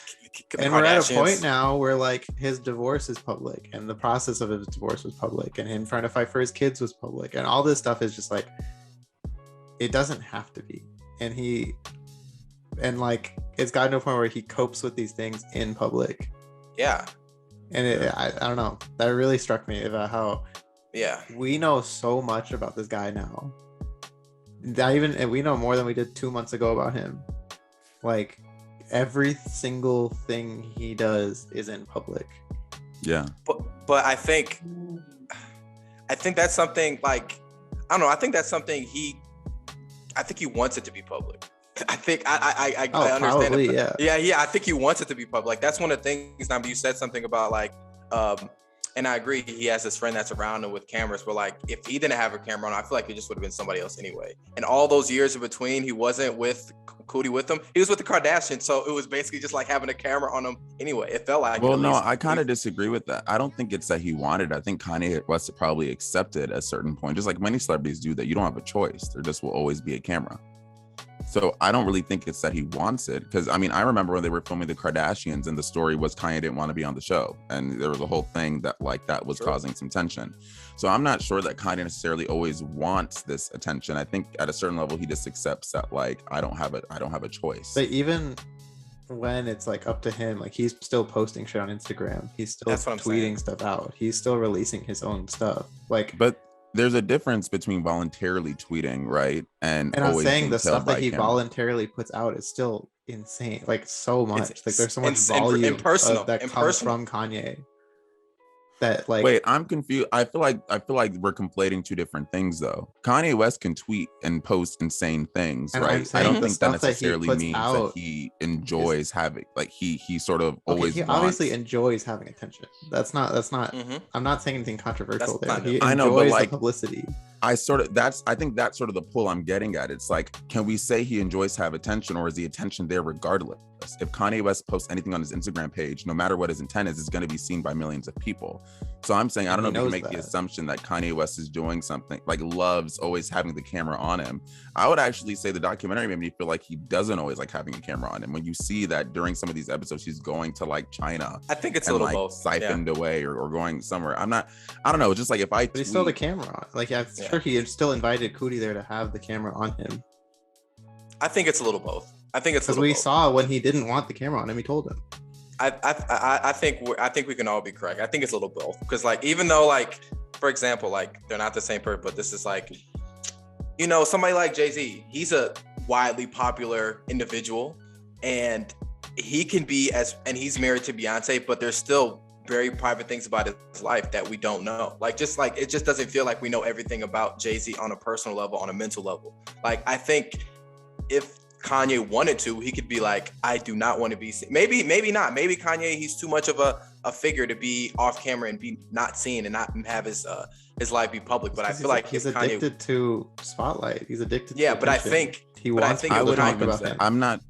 and we're at a point now where like his divorce is public, and the process of his divorce was public, and him trying to fight for his kids was public, and all this stuff is just like, it doesn't have to be. And like, it's gotten to a point where he copes with these things in public. Yeah. And I don't know, that really struck me about how we know so much about this guy now. We know more than we did 2 months ago about him. Like, every single thing he does is in public. Yeah. But I think that's something like, I don't know, I think that's something he wants it to be public. I think I understand probably, it. Yeah. I think he wants it to be public. Like, that's one of the things. Nnamdi, you said something about like, and I agree, he has this friend that's around him with cameras, but like, if he didn't have a camera on, I feel like it just would have been somebody else anyway. And all those years in between, he wasn't with Cootie with them. He was with the Kardashians, so it was basically just like having a camera on him anyway. It felt like. Well, no, I kind of disagree with that. I don't think it's that he wanted. I think Kanye West probably accepted at a certain point, just like many celebrities do, that you don't have a choice. There just will always be a camera. So I don't really think it's that he wants it, because I mean, I remember when they were filming the Kardashians and the story was Kanye didn't want to be on the show, and there was a whole thing that like that was causing some tension. So I'm not sure that Kanye necessarily always wants this attention. I think at a certain level he just accepts that like I don't have a choice. But even when it's like up to him, like he's still posting shit on Instagram, he's still tweeting stuff out, he's still releasing his own stuff. Like, but there's a difference between voluntarily tweeting, right? And I'm saying the stuff that he voluntarily puts out is still insane, like so much. Like, there's so much volume that comes from Kanye. That like, wait, I'm confused. I feel like we're conflating two different things though. Kanye West can tweet and post insane things, right? I don't think that necessarily means that he enjoys having, like he sort of always he obviously enjoys having attention. That's not I'm not saying anything controversial there. He I know, but like the publicity. I think that's sort of the pull I'm getting at. It's like, can we say he enjoys to have attention, or is the attention there regardless? If Kanye West posts anything on his Instagram page, no matter what his intent is, it's going to be seen by millions of people. So I'm saying, I don't know if you can make the assumption that Kanye West is doing something, like loves always having the camera on him. I would actually say the documentary made me feel like he doesn't always like having a camera on him. When you see that during some of these episodes, he's going to like China. I think it's a little like both. Siphoned away or going somewhere. I don't know. Just like if I But he still had the camera on. Like, I'm sure he had still invited Cootie there to have the camera on him. I think it's a little both. I think it's because we saw when he didn't want the camera on him, he told him. I think we can all be correct. I think it's a little both, because like, even though like, for example, like they're not the same person, but this is like, you know, somebody like Jay-Z, he's a widely popular individual, and he can be and he's married to Beyonce, but there's still very private things about his life that we don't know. Like, just like, it just doesn't feel like we know everything about Jay-Z on a personal level, on a mental level. Like, I think if Kanye wanted to, he could be like, I do not want to be seen. Maybe not. Maybe Kanye, he's too much of a figure to be off camera and be not seen and not have his life be public. But I feel like he's addicted to spotlight. He's addicted to but I think he wants to talk about that. I'm not,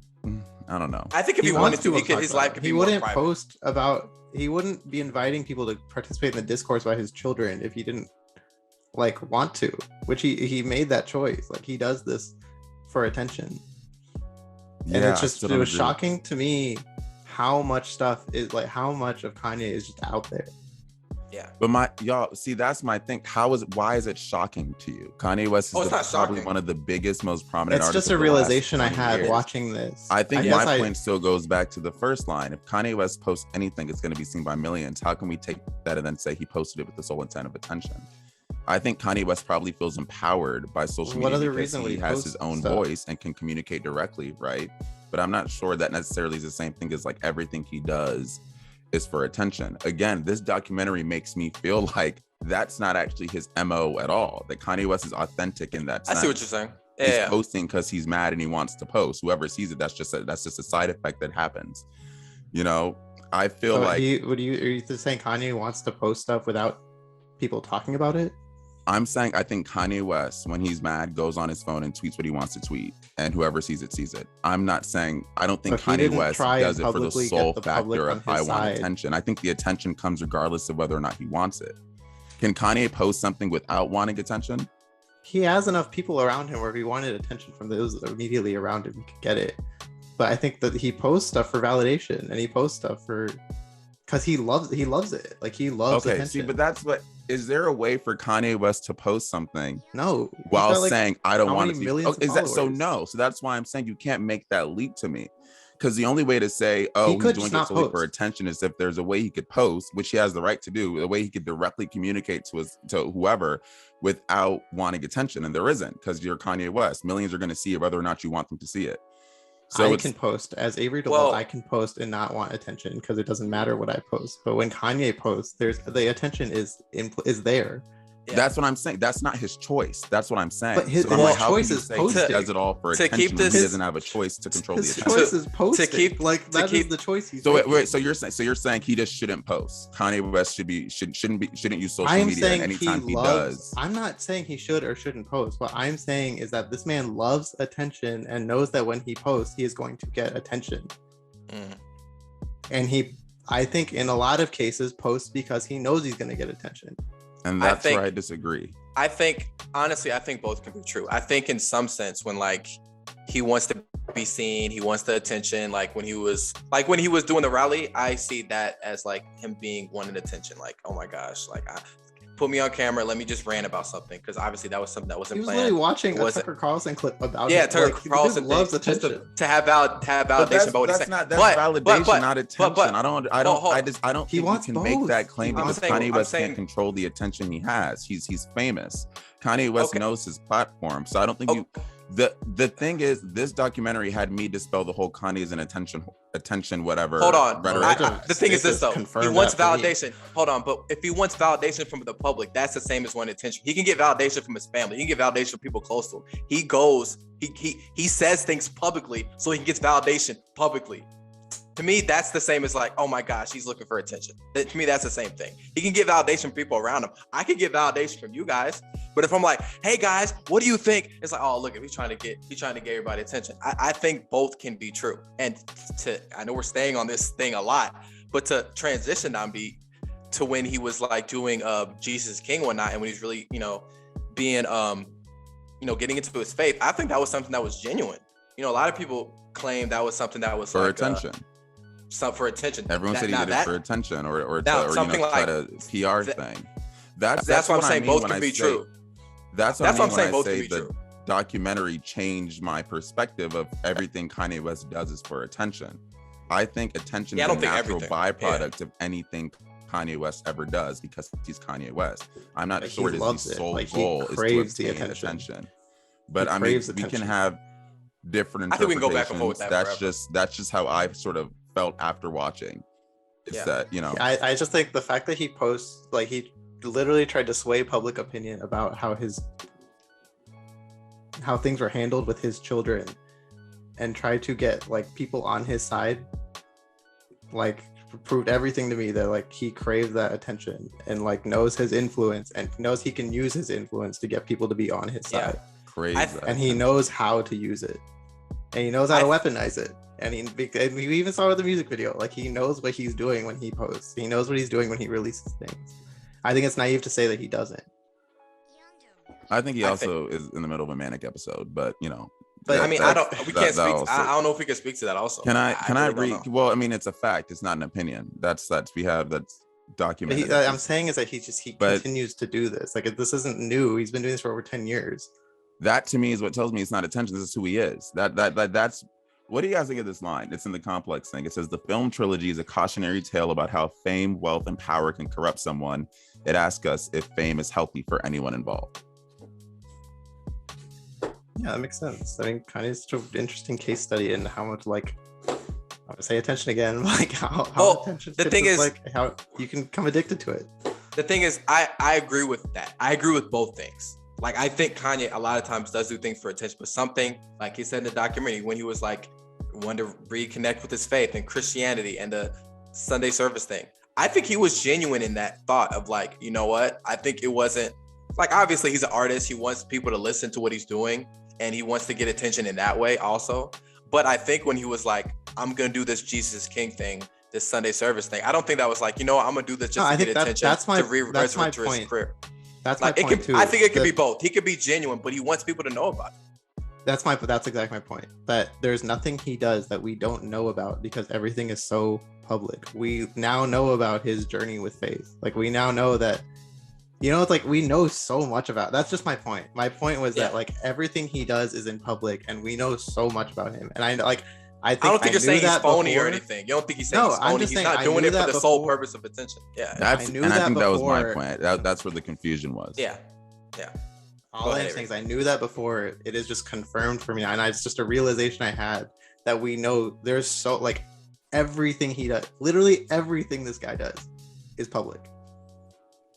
I don't know. I think if he wanted to, his life could be more private. He wouldn't be inviting people to participate in the discourse about his children if he didn't like want to, which he made that choice. Like, he does this for attention. And it's just, it was shocking to me how much stuff is like, how much of Kanye is just out there. Yeah. But y'all see, that's my thing. Why is it shocking to you? Kanye West is probably one of the biggest, most prominent artists. It's just a realization I had watching this. I think my point still goes back to the first line. If Kanye West posts anything, it's going to be seen by millions. How can we take that and then say he posted it with the sole intent of attention? I think Kanye West probably feels empowered by social media because he has his own voice and can communicate directly, right? But I'm not sure that necessarily is the same thing as like everything he does is for attention. Again, this documentary makes me feel like that's not actually his MO at all. That Kanye West is authentic in that sense. I see what you're saying. He's posting because he's mad and he wants to post. Whoever sees it, that's just a side effect that happens. You know, I feel like. Are you saying Kanye wants to post stuff without people talking about it? I'm saying I think Kanye West, when he's mad, goes on his phone and tweets what he wants to tweet, and whoever sees it sees it. I'm not saying, I don't think Kanye West does it for the sole factor of I want attention. I think the attention comes regardless of whether or not he wants it. Can Kanye post something without wanting attention? He has enough people around him where if he wanted attention from those immediately around him, he could get it. But I think that he posts stuff for validation, and he posts stuff because he loves it. Like, he loves attention. See, but that's what. Is there a way for Kanye West to post something? No. While saying I don't want to see? Is that so? No. So that's why I'm saying you can't make that leap to me, because the only way to say, oh, he's doing it solely for attention is if there's a way he could post, which he has the right to do, a way he could directly communicate to whoever without wanting attention, and there isn't, because you're Kanye West. Millions are going to see it whether or not you want them to see it. So I can post as Avery DeWalt. I can post and not want attention because it doesn't matter what I post. But when Kanye posts, there's the attention is there. Yeah. That's what I'm saying. That's not his choice. That's what I'm saying. But his choice is posting. He does it all for attention. He doesn't have a choice to control the attention. His choice is posting. Is the choice he's making. Wait, so you're saying he just shouldn't post. Kanye West shouldn't use social media anytime he does. I'm not saying he should or shouldn't post. What I'm saying is that this man loves attention and knows that when he posts, he is going to get attention. And I think in a lot of cases, posts because he knows he's going to get attention. And that's where I disagree. I think, honestly, I think both can be true. I think in some sense, when like he wants to be seen, he wants the attention. Like when he was doing the rally, I see that as like him being wanted attention. Like, oh my gosh, like put me on camera, let me just rant about something, because obviously that was something that wasn't planned. He was literally watching a Tucker Carlson clip about Tucker Carlson loves attention to have validation about what he's saying. That's validation, not attention. I don't think you can make that claim because Kanye West can't control the attention he has. He's famous. Kanye West knows his platform, so I don't think you. The thing is, this documentary had me dispel the whole Kanye's an attention whatever. Hold on. The thing is this though. He wants validation. Hold on, but if he wants validation from the public, that's the same as wanting attention. He can get validation from his family. He can get validation from people close to him. He says things publicly so he gets validation publicly. To me, that's the same as like, oh my gosh, he's looking for attention. To me, that's the same thing. He can get validation from people around him. I can get validation from you guys. But if I'm like, hey guys, what do you think? It's like, oh, look, he's trying to get everybody attention. I think both can be true. And I know we're staying on this thing a lot, but to transition Nnamdi to when he was like doing Jesus King one night, and when he's really, being getting into his faith, I think that was something that was genuine. A lot of people claim that was something that was for like attention. For attention. Everyone said he did it for attention or something like a PR thing. That's what I'm saying. Both can be true. That's what I'm saying. Both can be true. Documentary changed my perspective of everything Kanye West does is for attention. I think attention is a natural byproduct of anything Kanye West ever does because he's Kanye West. I'm not sure his sole goal is to obtain attention. But I mean, we can have different interpretations. I think we can go back and forth with that. That's just how I sort of felt after watching. That I just think the fact that he posts, like, he literally tried to sway public opinion about how things were handled with his children, and tried to get like people on his side, like proved everything to me that like he craved that attention and like knows his influence and knows he can use his influence to get people to be on his side. Crazy. And he knows how to use it, and he knows how to weaponize it. And we even saw with the music video, like he knows what he's doing when he posts. He knows what he's doing when he releases things. I think it's naive to say that he doesn't. I think he also is in the middle of a manic episode, but But I mean, I don't know if we can speak to that also. Can I read? Well, I mean, it's a fact. It's not an opinion. That's documented. I'm saying is that he continues to do this. Like, this isn't new. He's been doing this for over 10 years. That to me is what tells me it's not attention. This is who he is. That's what do you guys think of this line? It's in the Complex thing. It says the film trilogy is a cautionary tale about how fame, wealth, and power can corrupt someone. It asks us if fame is healthy for anyone involved. Yeah, that makes sense. I mean, kind of just an interesting case study in how much, like, I would say attention again, like how attention. The thing is, like, how you can become addicted to it. The thing is, I agree with that. I agree with both things. Like, I think Kanye a lot of times does do things for attention, but something like he said in the documentary when he was like wanted to reconnect with his faith and Christianity and the Sunday service thing. I think he was genuine in that thought of like, you know what? I think it wasn't like, obviously he's an artist. He wants people to listen to what he's doing and he wants to get attention in that way also. But I think when he was like, I'm going to do this Jesus King thing, this Sunday service thing, I don't think that was like, I'm going to do this just to get attention to re-resurrect his career. That's my point too. I think it could be both. He could be genuine, but he wants people to know about it. That's exactly my point. That there's nothing he does that we don't know about because everything is so public. We now know about his journey with faith. Like, we now know that, it's like we know so much about. That's just my point. My point was that like everything he does is in public, and we know so much about him. And I don't think you're saying he's phony or anything. You don't think he's saying he's phony. He's not doing it for the sole purpose of attention. Yeah, I think that was my point. That's where the confusion was. Yeah. All I'm saying is I knew that before. It is just confirmed for me, and it's just a realization I had that we know there's so like everything he does, literally everything this guy does, is public,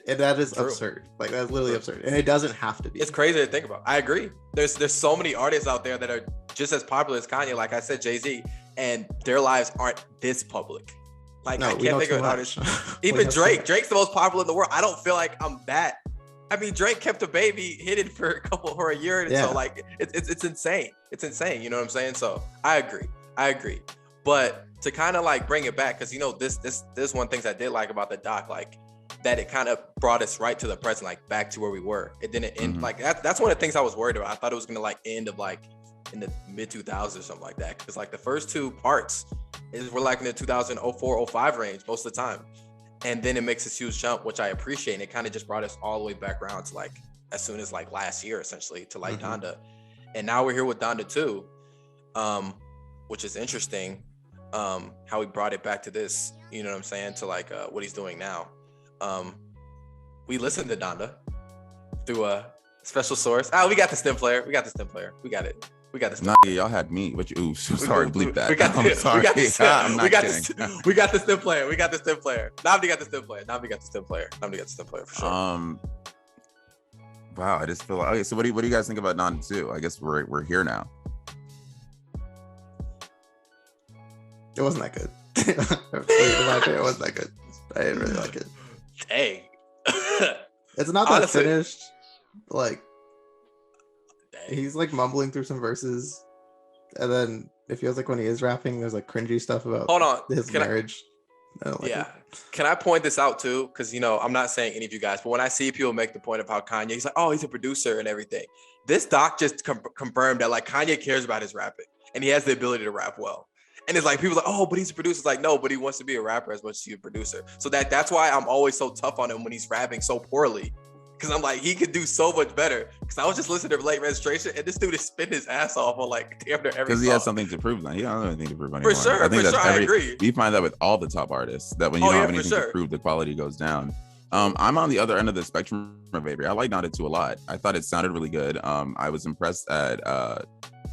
and that is absurd. Like, that's literally absurd, and it doesn't have to be. It's crazy to think about. I agree. There's so many artists out there that are just as popular as Kanye. Like I said, Jay-Z, and their lives aren't this public. Like, I can't think of an artist. Even Drake. Drake's the most popular in the world. I don't feel like I'm that. I mean, Drake kept a baby hidden for a year, and so like it's insane. It's insane. You know what I'm saying? So I agree. But to kind of like bring it back, because this one things I did like about the doc, like that it kind of brought us right to the present, like back to where we were. It didn't end like that's one of the things I was worried about. I thought it was gonna like end of like in the mid 2000s or something like that, because like the first two parts were like in the 2004, 05 range most of the time. And then it makes this huge jump, which I appreciate. And it kind of just brought us all the way back around to like, as soon as like last year, essentially, to like Donda. And now we're here with Donda 2, which is interesting, how he brought it back to this, you know what I'm saying, to like what he's doing now. We listened to Donda through a special source. We got the stem player. We got it. We got this. Nah, y'all had me. What you? Ooh, so sorry. Bleep that. I'm sorry. We got the stem player. Nnamdi got the stem player for sure. Wow. I just feel like, okay. So what do you guys think about Donda 2? I guess we're here now. It wasn't that good. My opinion wasn't that good. I didn't really like it. Dang. It's not that Honestly. finished. Like Dang. he's like mumbling through some verses, and then it feels like when he is rapping, there's like cringy stuff about Hold on. his Can I- marriage. I don't like Yeah. it. Can I point this out too? Because, I'm not saying any of you guys, but when I see people make the point of how Kanye, he's like, oh, he's a producer and everything. This doc just confirmed that like Kanye cares about his rapping and he has the ability to rap well. And it's like people are like, oh, but he's a producer. It's like, no, but he wants to be a rapper as much as he's a producer. So that's why I'm always so tough on him when he's rapping so poorly. Because I'm like, he could do so much better. Because I was just listening to Late Registration and this dude is spitting his ass off on like damn near every Because he song. has something to prove now. He don't have anything to prove anymore. For sure, I agree. We find that with all the top artists, that when you don't have anything to sure. prove, the quality goes down. I'm on the other end of the spectrum of Avery. I like Nnamdi 2 a lot. I thought it sounded really good. I was impressed at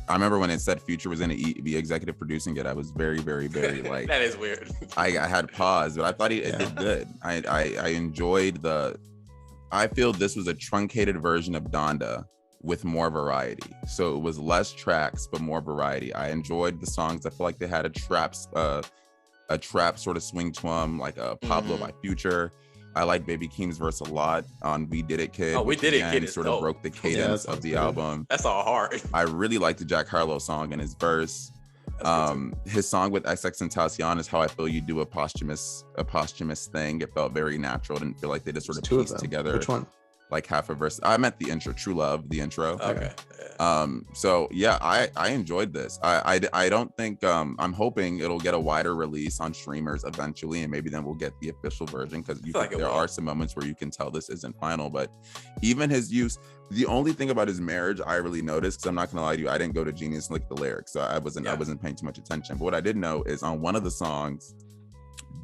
I remember when it said Future was going to be executive producing it. I was very, very, very like That is weird. I had pause, but I thought it did good. I enjoyed I feel this was a truncated version of Donda with more variety. So it was less tracks, but more variety. I enjoyed the songs. I feel like they had a trap sort of swing to them, like a Pablo by Future. I like Baby Keem's verse a lot on We Did It Kid. Oh, We Did It Kid is sort dope. of broke the cadence of the good. album. That's all hard. I really like the Jack Harlow song and his verse. His song with XX and Tatiana is how I feel you do a posthumous thing. It felt very natural. I didn't feel like they just sort of pieced together. Which one? Like half a verse. I meant the intro, True Love, the intro. Okay. So yeah, I enjoyed this. I don't think I'm hoping it'll get a wider release on streamers eventually, and maybe then we'll get the official version, because there are some moments where you can tell this isn't final. But even his use, the only thing about his marriage I really noticed, because I'm not gonna lie to you, I didn't go to Genius and look at the lyrics, so I wasn't paying too much attention. But what I did know is on one of the songs,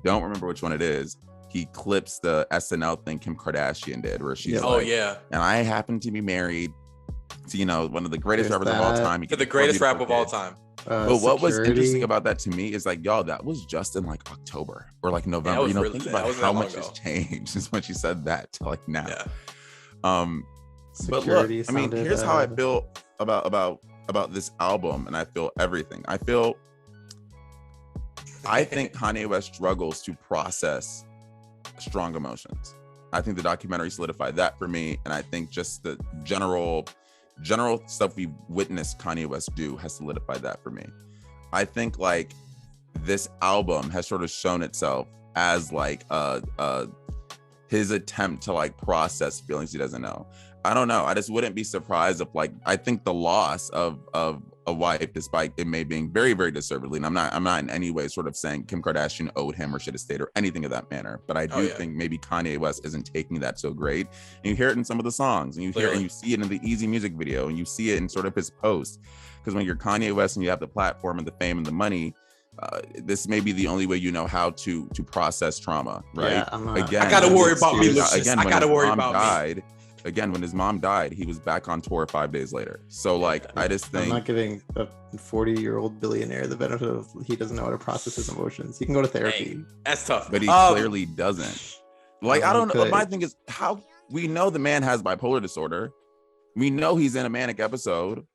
don't remember which one it is, he clips the SNL thing Kim Kardashian did, where she's and I happen to be married to, one of the greatest rappers of all time. To the greatest rapper of all time. But what was interesting about that to me is like, y'all, that was just in like October or like November. Think about how much has changed since when she said that to like now. Yeah. But look, I mean, here's how I feel about this album, and I feel everything. I think Kanye West struggles to process strong emotions. I think the documentary solidified that for me, and I think just the general stuff we witnessed Kanye West do has solidified that for me. I think like this album has sort of shown itself as like his attempt to like process feelings he doesn't know. I don't know. I just wouldn't be surprised if like, I think the loss of a wife, despite it may being very, very deservedly, and I'm not in any way sort of saying Kim Kardashian owed him or should have stayed or anything of that manner, but I do think maybe Kanye West isn't taking that so great. And you hear it in some of the songs, and you hear and you see it in the Easy music video, and you see it in sort of his posts. Because when you're Kanye West and you have the platform and the fame and the money, this may be the only way you know how to process trauma, right? Yeah, I gotta worry about me, Lucius. I gotta worry about me. Again, when his mom died, he was back on tour 5 days later. So like, I just think I'm not giving a 40-year-old billionaire the benefit of he doesn't know how to process his emotions. He can go to therapy. Dang, that's tough. But he clearly doesn't. Like, I don't know. But my thing is, how we know the man has bipolar disorder. We know he's in a manic episode.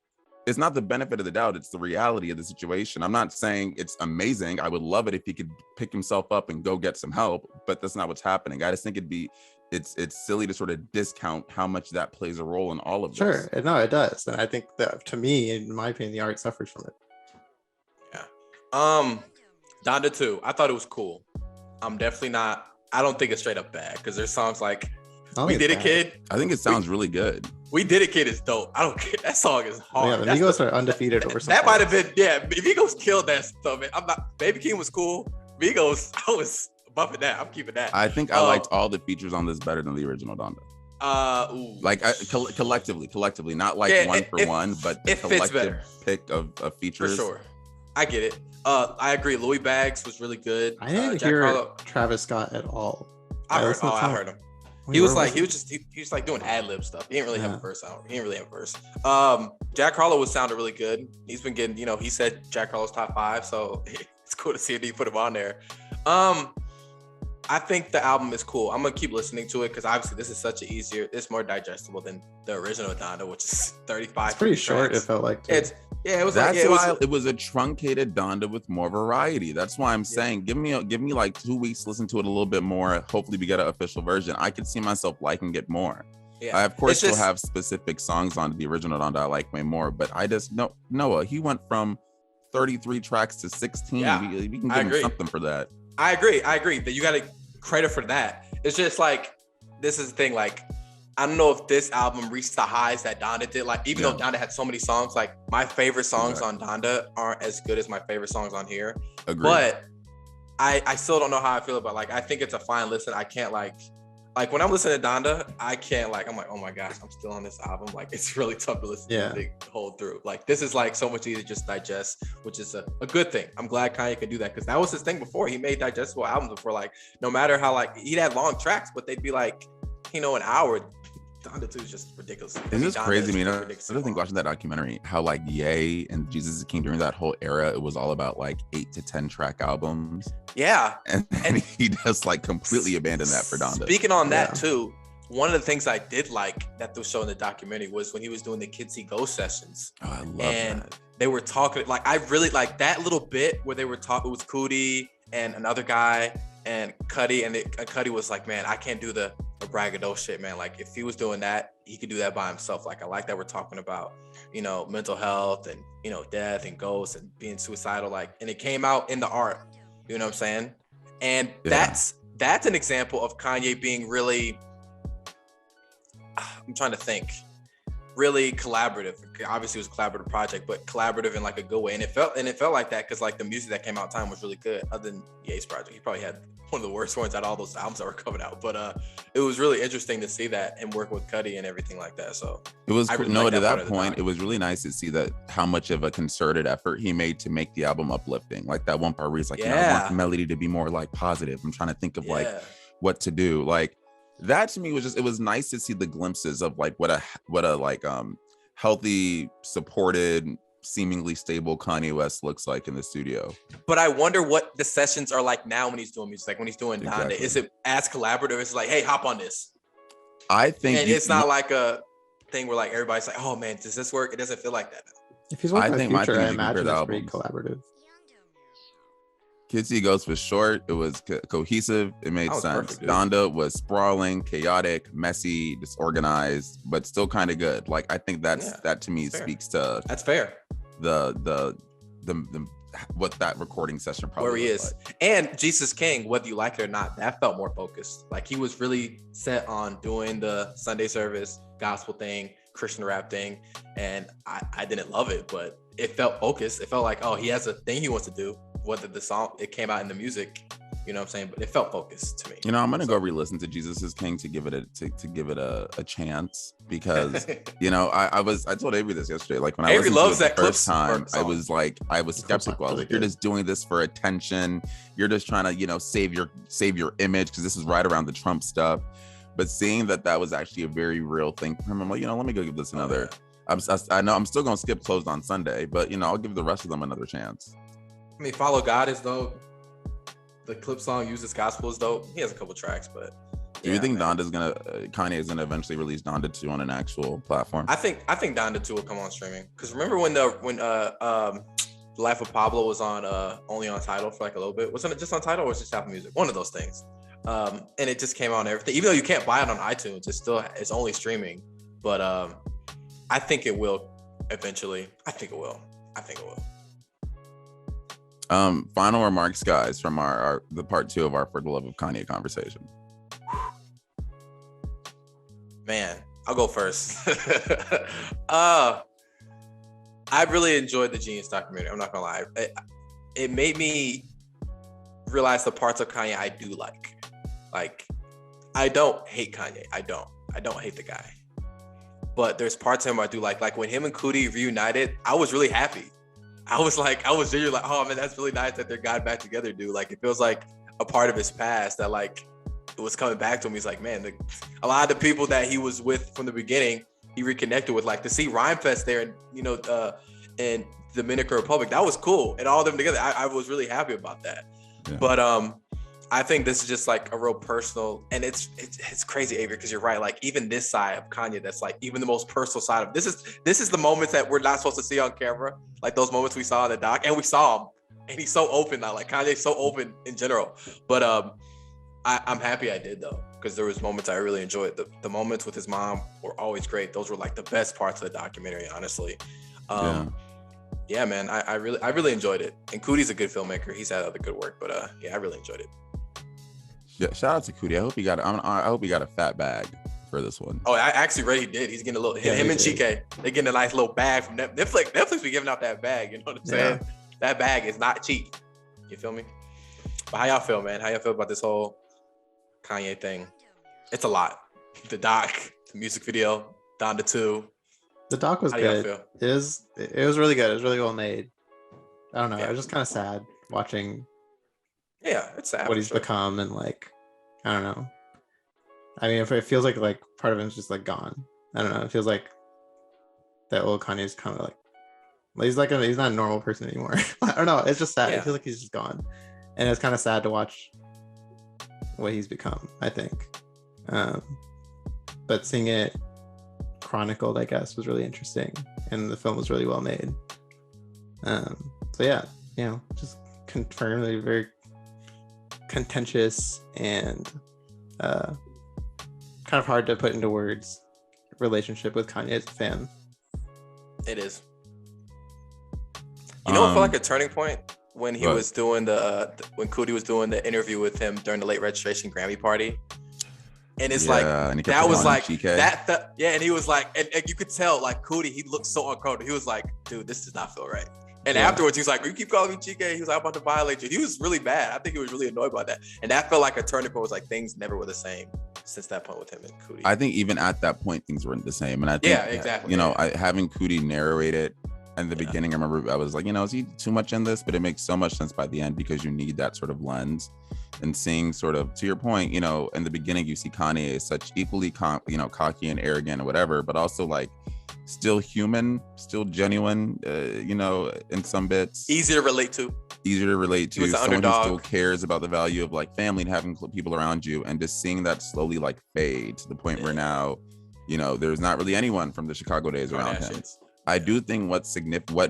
It's not the benefit of the doubt. It's the reality of the situation. I'm not saying it's amazing. I would love it if he could pick himself up and go get some help, but that's not what's happening. I just think it's silly to sort of discount how much that plays a role in all of this. Sure, no, it does, and I think that to me, in my opinion, the art suffers from it. Yeah. Donda 2, I thought it was cool. I'm definitely not. I don't think it's straight up bad, because there's songs like We Did It Kid. I think it sounds really good. We Did It Kid is dope. I don't care. That song is hard. Yeah, the Migos are undefeated over something. That might have been, Migos killed that stuff, man. Baby King was cool. Migos, I was bumping that. I'm keeping that. I think I liked all the features on this better than the original Donda. Like collectively, not like one for one, but the collective pick of features. For sure. I get it. I agree. Louis Baggs was really good. I didn't hear Travis Scott at all. I heard him. He was like doing ad lib stuff. He didn't really have a verse out. He didn't really have a verse. Jack Harlow was sounded really good. He's been getting, he said Jack Harlow's top 5, so it's cool to see him put him on there. I think the album is cool. I'm gonna keep listening to it because obviously this is it's more digestible than the original Donda, which is 35. It's pretty short. It felt like it's Yeah, it was That's like, why it was a truncated Donda with more variety. That's why I'm saying, give me like 2 weeks to listen to it a little bit more. Hopefully, we get an official version. I could see myself liking it more. Yeah. I of course still have specific songs on the original Donda I like way more, but I just Noah. He went from 33 tracks to 16. Yeah, we can give him something for that. I agree that you got to credit for that. It's just like, this is the thing, like, I don't know if this album reached the highs that Donda did. Like, even though Donda had so many songs, like, my favorite songs on Donda aren't as good as my favorite songs on here. Agreed. But I still don't know how I feel about, like, I think it's a fine listen. I can't like when I'm listening to Donda, I can't I'm like, oh my gosh, I'm still on this album. Like, it's really tough to listen to the whole through. Like, this is like so much easier to just digest, which is a good thing. I'm glad Kanye could do that, because that was his thing before. He made digestible albums before. Like, no matter how, like, he'd had long tracks, but they'd be like, an hour. Donda 2 is just ridiculous. It's just crazy. I mean, I think watching that documentary, how like Ye and Jesus is King during that whole era, it was all about like 8 to 10 track albums. Yeah. And he just like completely abandoned that for Donda. Speaking on that too, one of the things I did like that was shown in the documentary was when he was doing the Kids See Ghost sessions. Oh, I love that. They were talking, like, I really like that little bit where they were talking. It was Cootie and another guy and Cudi, and Cudi was like, man, I can't do the braggadocio shit, man. Like, if he was doing that, he could do that by himself. Like, I like that we're talking about, mental health and, death and ghosts and being suicidal. Like, and it came out in the art, you know what I'm saying? And that's an example of Kanye being really, I'm trying to think, really collaborative. Obviously it was a collaborative project, but collaborative in like a good way. And it felt like that because like the music that came out time was really good. Other than Ye's project, he probably had one of the worst ones out of all those albums that were coming out. But it was really interesting to see that and work with Cudi and everything like that. So it was really to that point. It was really nice to see that how much of a concerted effort he made to make the album uplifting. Like that one part where he's like, I want the melody to be more like positive. I'm trying to think of like what to do. Like that to me was just, it was nice to see the glimpses of like what a like healthy, supported, seemingly stable Kanye West looks like in the studio. But I wonder what the sessions are like now when he's doing music, like when he's doing Donda. Is it as collaborative? It's like, hey, hop on this. I think it's not like a thing where like everybody's like, oh man, does this work? It doesn't feel like that now. If he's working with Future, I imagine it's pretty collaborative. Kids See Ghost was short. It was cohesive. It made sense. Perfect, Donda was sprawling, chaotic, messy, disorganized, but still kind of good. Like I think that to me speaks to that's fair. The what that recording session probably where he is. Like. And Jesus King, whether you like it or not, that felt more focused. Like he was really set on doing the Sunday service, gospel thing, Christian rap thing, and I didn't love it, but it felt focused. It felt like, oh, he has a thing he wants to do. Whether the song it came out in the music, you know what I'm saying, but it felt focused to me. I'm gonna go re-listen to Jesus is King to give it a chance because I told Avery this yesterday. Like when Avery I listened loves to it that the first time, I was skeptical. I was like, you're just doing this for attention. You're just trying to save your image because this is right around the Trump stuff. But seeing that was actually a very real thing for him, I'm like, let me go give this another. I know I'm still gonna skip Closed on Sunday, but I'll give the rest of them another chance. I mean, Follow God is dope. The clip song Uses Gospel is dope. He has a couple tracks, but do you think Kanye is gonna eventually release Donda 2 on an actual platform? I think Donda 2 will come on streaming. Because remember when Life of Pablo was on only on Tidal for like a little bit? Wasn't it just on Tidal or was it just Apple Music? One of those things. And it just came out on everything. Even though you can't buy it on iTunes, it's only streaming. But I think it will eventually. I think it will. Final remarks, guys, from the part 2 of our For the Love of Kanye conversation. Man, I'll go first. I really enjoyed the Genius documentary. I'm not gonna lie. It made me realize the parts of Kanye I do like. Like, I don't hate Kanye. I don't hate the guy. But there's parts of him I do like. Like when him and Cudi reunited, I was really happy. I was genuinely like, oh man, that's really nice that they're got back together, dude. Like it feels like a part of his past that like it was coming back to him. He's like, man, a lot of the people that he was with from the beginning, he reconnected with. Like to see Rhymefest there, and in Dominican Republic, that was cool. And all of them together, I was really happy about that. Yeah. But I think this is just like a real personal, and it's crazy, Avery, because you're right. Like even this side of Kanye, that's like even the most personal side of this is the moments that we're not supposed to see on camera, like those moments we saw in the doc, and we saw him, and he's so open now. Like Kanye's so open in general. But I'm happy I did though, because there was moments I really enjoyed. The moments with his mom were always great. Those were like the best parts of the documentary, honestly. Yeah, man, I really enjoyed it. And Cootie's a good filmmaker. He's had other good work, but yeah, I really enjoyed it. Yeah, shout out to Cootie. I hope he got a fat bag for this one. Oh, I actually read he did. He's getting a little. Him and Chike, they getting a nice little bag from Netflix. Netflix be giving out that bag. You know what I'm saying? Yeah. That bag is not cheap. You feel me? But how y'all feel, man? How y'all feel about this whole Kanye thing? It's a lot. The doc, the music video, Donda 2. The doc was good. It was really good. It was really well made. I don't know. Yeah. I was just kind of sad watching. Yeah, it's sad. What he's become, and like, I don't know. I mean, if it feels like part of him's just like gone. I don't know. It feels like that old Kanye's kind of like he's not a normal person anymore. I don't know. It's just sad. Yeah. I feel like he's just gone, and it's kind of sad to watch what he's become, I think. But seeing it chronicled, I guess, was really interesting, and the film was really well made. So yeah, just confirmed a very contentious and kind of hard to put into words relationship with Kanye as a fan. It is. You know, it felt like a turning point when he was doing when Cootie was doing the interview with him during the late registration Grammy party. And it's and that was like that. Yeah, and he was like, and you could tell like Cootie, he looked so uncomfortable. He was like, dude, this does not feel right. And afterwards, he was like, you keep calling me Chike. He was like, I'm about to violate you. He was really bad. I think he was really annoyed by that. And that felt like a turning point. Was like things never were the same since that point with him and Cootie. I think even at that point, things weren't the same. And I think, exactly. Having Cootie narrate it in the beginning, I remember I was like, is he too much in this? But it makes so much sense by the end because you need that sort of lens. And seeing sort of, to your point, in the beginning, you see Kanye as such equally, cocky and arrogant or whatever, but also like still human, still genuine, in some bits. Easier to relate to. Someone who still cares about the value of like family and having people around you, and just seeing that slowly like fade to the point where now, there's not really anyone from the Chicago days around him. I do think what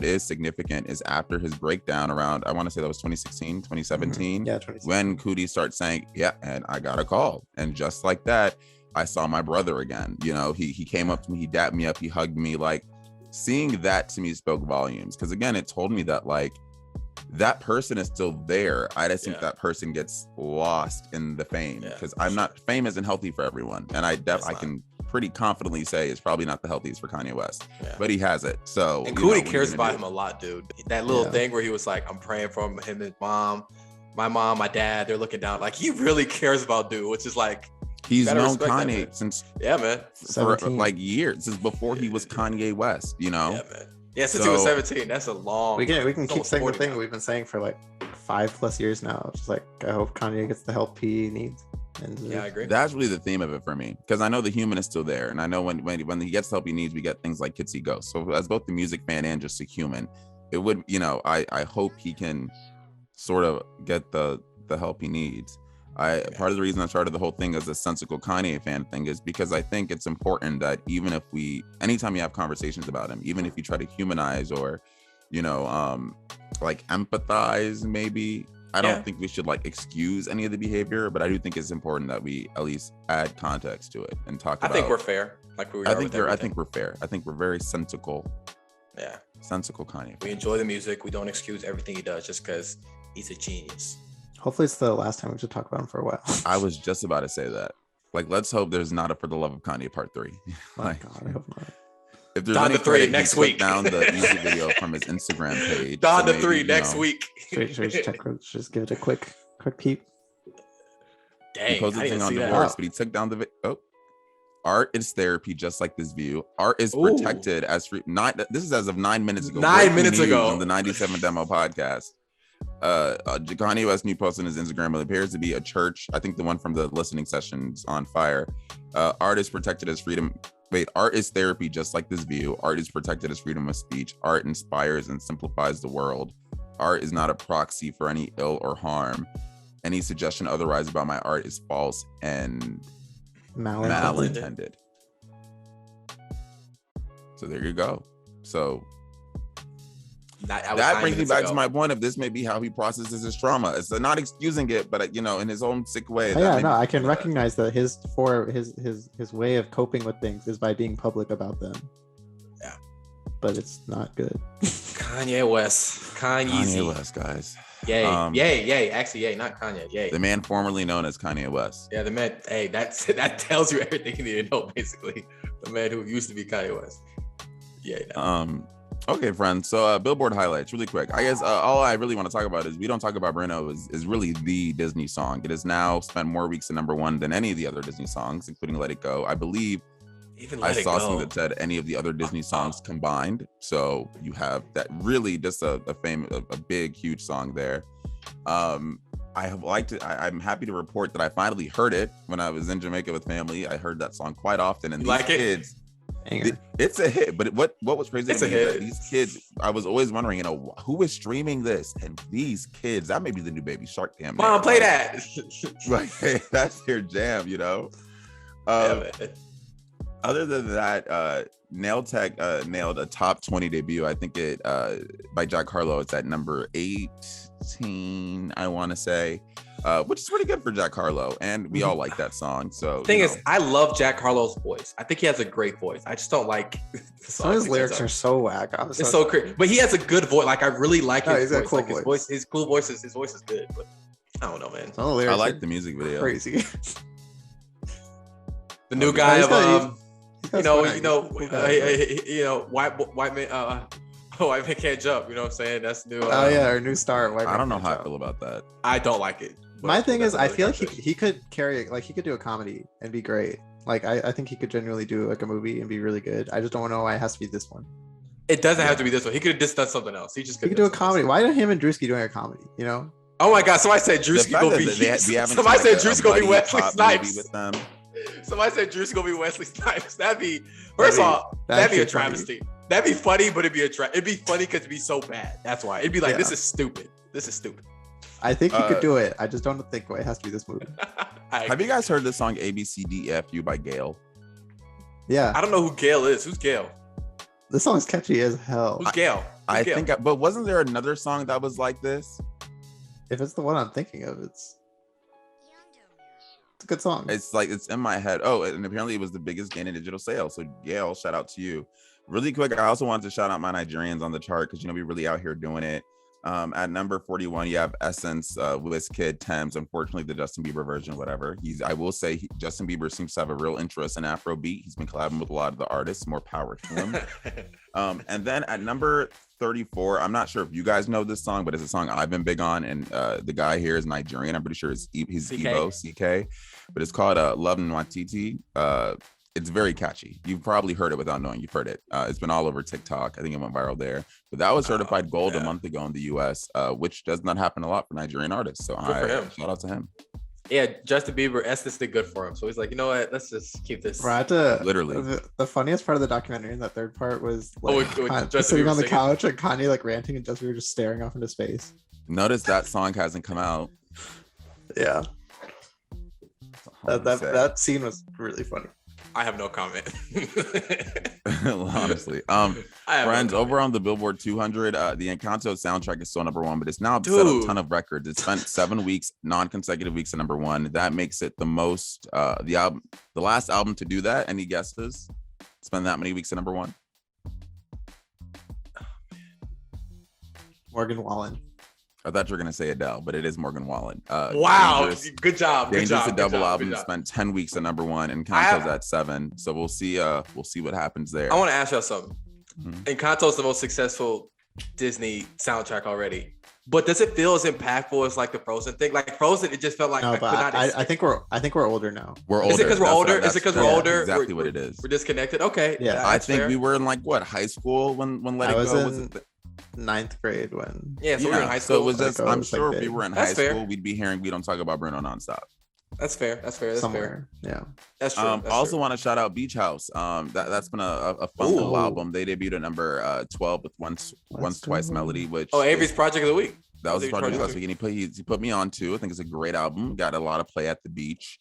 is significant is after his breakdown around, I want to say that was 2016, 2017, when Cootie starts saying, yeah, and I got a call. And just like that, I saw my brother again. He came up to me, he dapped me up, he hugged me. Like, seeing that to me spoke volumes. Because again, it told me that like that person is still there. I just think that person gets lost in the fame because fame isn't healthy for everyone. And I can pretty confidently say it's probably not the healthiest for Kanye West, but he has it. So and Cootie cares about him a lot, dude. That little thing where he was like, I'm praying for him and his mom, my dad, they're looking down. Like, he really cares about dude, which is like, he's known Kanye since for like years, since before he was Kanye West, Yeah, man. Yeah, since he was 17. That's a long. We can keep saying the thing we've been saying for like 5+ years now. It's just like, I hope Kanye gets the help he needs. And I agree. That's really the theme of it for me, because I know the human is still there, and I know when he gets the help he needs, we get things like Kids See Ghosts. So as both the music fan and just a human, it would, I hope he can sort of get the help he needs. Part of the reason I started the whole thing as a sensical Kanye fan thing is because I think it's important that even if anytime you have conversations about him, even if you try to humanize or, like empathize, maybe, I don't think we should like excuse any of the behavior, but I do think it's important that we at least add context to it and talk about. I think we're fair. Like we I think we're fair. I think we're very sensical. Yeah. Sensical Kanye. We enjoy the music. We don't excuse everything he does just because he's a genius. Hopefully it's the last time we should talk about him for a while. I was just about to say that. Like, let's hope there's not a For the Love of Kanye Part 3. Oh my God, I hope not. If there's any credit, next week. Down the music video from his Instagram page. Donda 3 next week. Should we just give it a quick peep? Dang, he posted a thing on divorce, but he took down the art is therapy, just like this view. Art is protected as free. This is as of 9 minutes ago. 9 minutes ago on the 97 Demo podcast. Kanye West new post on his Instagram. It appears to be a church. I think the one from the listening sessions on fire. Art is protected as freedom. Art is therapy, just like this view. Art is protected as freedom of speech. Art inspires and simplifies the world. Art is not a proxy for any ill or harm. Any suggestion otherwise about my art is false and Malintended. malintended. So there you go. So that brings me back to my point of this may be how he processes his trauma. It's not excusing it, but in his own sick way. I can recognize that his way of coping with things is by being public about them. Yeah, but it's not good. Kanye West, Kanye West, guys. Yay, yay. Actually, yay, not Kanye. Yay. The man formerly known as Kanye West. Yeah, the man. Hey, that tells you everything you need to know. Basically, the man who used to be Kanye West. Yeah. Okay, friends. So Billboard highlights really quick. I guess all I really want to talk about is We Don't Talk About Bruno is really the Disney song. It has now spent more weeks at number one than any of the other Disney songs, including Let It Go. I believe I saw something that said any of the other Disney songs combined. So you have that really just a big, huge song there. I'm happy to report that I finally heard it when I was in Jamaica with family. I heard that song quite often, and these kids. It's a hit, but what was crazy to me is that these kids, I was always wondering, who is streaming this? And these kids, that may be the new Baby Shark damn. Mom, play that. Like, hey, that's their jam, Other than that, Nail Tech nailed a top 20 debut. I think it by Jack Harlow. It's at number 18, I want to say. Which is pretty good for Jack Harlow, and we all like that song. So the thing is, I love Jack Harlow's voice. I think he has a great voice. I just don't like some of his lyrics are so whack. It's so crazy, but he has a good voice. Like I really like his voice. Cool like voice. His cool voice. His voice is good, but I don't know, man. I like the music video. Crazy. The new guy of white man. White man can't jump. You know what I'm saying? That's new. Our new star. I don't know how I feel about that. I don't like it. My thing is, I feel like he could carry, like he could do a comedy and be great. Like I think he could genuinely do like a movie and be really good. I just don't know why it has to be this one. It doesn't have to be this one. He could have just done something else. He could do a comedy. Why don't him and Drewski doing a comedy? Oh my God! Somebody said Drewski gonna be. Somebody said Drewski gonna be Wesley Snipes. Somebody said Drewski gonna be Wesley Snipes. That'd be a travesty. That'd be funny, but it'd be funny because it'd be so bad. That's why it'd be like this is stupid. This is stupid. I think he could do it. I just don't think it has to be this movie. Have you guys heard the song ABCDEFU by Gayle? Yeah. I don't know who Gayle is. Who's Gayle? This song is catchy as hell. Who's Gayle? But wasn't there another song that was like this? If it's the one I'm thinking of, it's a good song. It's in my head. Oh, and apparently it was the biggest gain in digital sales. So Gayle, shout out to you. Really quick, I also wanted to shout out my Nigerians on the chart because we really out here doing it. At number 41, you have Essence, Wizkid, Thames. Unfortunately, the Justin Bieber version, whatever. I will say Justin Bieber seems to have a real interest in Afrobeat. He's been collabing with a lot of the artists. More power to him. And then at number 34, I'm not sure if you guys know this song, but it's a song I've been big on. And the guy here is Nigerian. I'm pretty sure he's Igbo, CK. But it's called Love Nwatiti. It's very catchy. You've probably heard it without knowing you've heard it. It's been all over TikTok. I think it went viral there. But that was certified gold a month ago in the US, which does not happen a lot for Nigerian artists. So shout out to him. Yeah, Justin Bieber, Essence did good for him. So he's like, you know what? Let's just keep this. Literally. The funniest part of the documentary in that third part was just sitting on the couch and Kanye like ranting and Justin Bieber just staring off into space. Notice that song hasn't come out. Yeah. That scene was really funny. I have no comment. Honestly, friends, over on the Billboard 200, the Encanto soundtrack is still number one, but it's now set a ton of records. It spent 7 weeks, non-consecutive weeks at number one. That makes it the most, the last album to do that. Any guesses? Spend that many weeks at number one? Morgan Wallen. I thought you were gonna say Adele, but it is Morgan Wallen. Wow, good job. Dangerous, the double album, spent 10 weeks at number one, and Encanto's at 7. So we'll see what happens there. I want to ask y'all something. Encanto's the most successful Disney soundtrack already, but does it feel as impactful as like the Frozen thing? Like Frozen, it just felt like I think we're older now. We're older. Is it because we're older? Is it because we're older? Exactly what it is. We're disconnected. Okay. Yeah, I think we were in high school when Let It Go was. 9th grade when we were in high school. So it was just, I'm sure if we were in high school, we'd be hearing We Don't Talk About Bruno nonstop. That's fair. That's Somewhere. Fair. Yeah. That's true. I also want to shout out Beach House. That's been a fun little album. They debuted at number 12 with Once Twice Melody, which Avery's project of the week. That was his project last week, and he put me on too. I think it's a great album. Got a lot of play at the beach.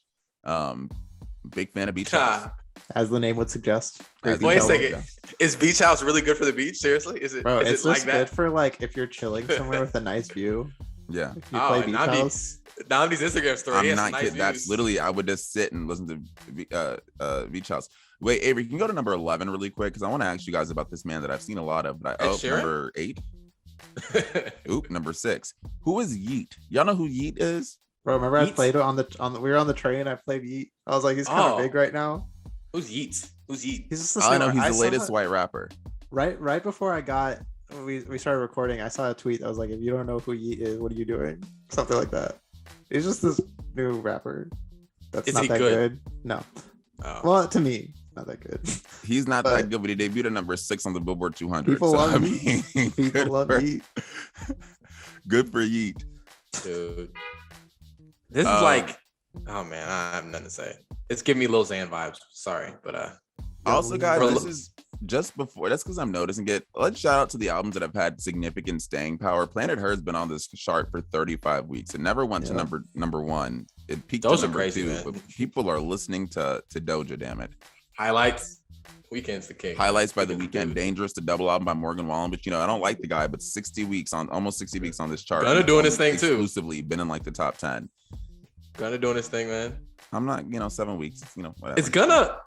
Big fan of Beach House. As the name would suggest. Wait a second. Is Beach House really good for the beach? Seriously? Is it? Bro, is it's it like just that? good for like if you're chilling somewhere with a nice view. Yeah. If you play Beach House. Nnamdi's Instagram story. I'm not nice kidding. That's literally, I would just sit and listen to Beach House. Wait, Avery, can you go to number 11 really quick? Because I want to ask you guys about this man that I've seen a lot of. Number 8. Oop, number 6. Who is Yeet? Y'all know who Yeet is? Bro, remember I played it on the we were on the train. I played Yeet. I was like, he's kind of big right now. Who's Yeet? Who's Yeet? He's just the I know he's the latest white rapper. Right before we started recording, I saw a tweet that was like, if you don't know who Yeet is, what are you doing? Something like that. He's just this new rapper. That's not that good. No. Oh. Well, to me, not that good. He's not that good, but he debuted at number 6 on the Billboard 200. People love Yeet. People love Yeet. Good for Yeet. Dude. This is like, oh man, I have nothing to say. It's giving me Lil Xan vibes. Sorry, but also, guys, this is just before. That's because I'm noticing it. Let's shout out to the albums that have had significant staying power. Planet Her has been on this chart for 35 weeks. It never went to number 1. It peaked at number 2. But people are listening to Doja. Damn it. Highlights. Weekend's the king. Highlights by The Weeknd. Dangerous, the double album by Morgan Wallen. But I don't like the guy. But almost 60 weeks on this chart. Gunna doing his thing too. Exclusively been in like the top 10. Gunna doing his thing, man. I'm not, 7 weeks. Whatever. It's Gunna.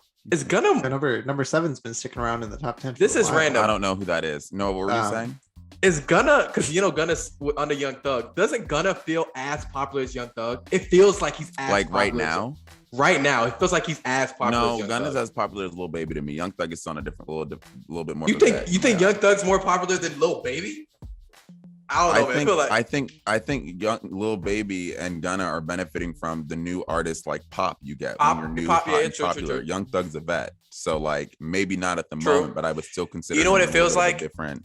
Number 7's been sticking around in the top 10. This is random. I don't know who that is. No, what were you saying? Is Gunna, because Gunna's under Young Thug. Doesn't Gunna feel as popular as Young Thug? It feels like he's as like popular right now. Right now, it feels like he's as popular. No, Gunna's as popular as Lil Baby to me. Young Thug is on a different, little bit more. You think Young Thug's more popular than Lil Baby? I don't know, man. I think young Lil Baby and Gunna are benefiting from the new artists like Pop you get when you're new, hot, and popular. True. Young Thug's a vet, so like maybe not at the moment, but I would still consider. You know what it feels like? Different.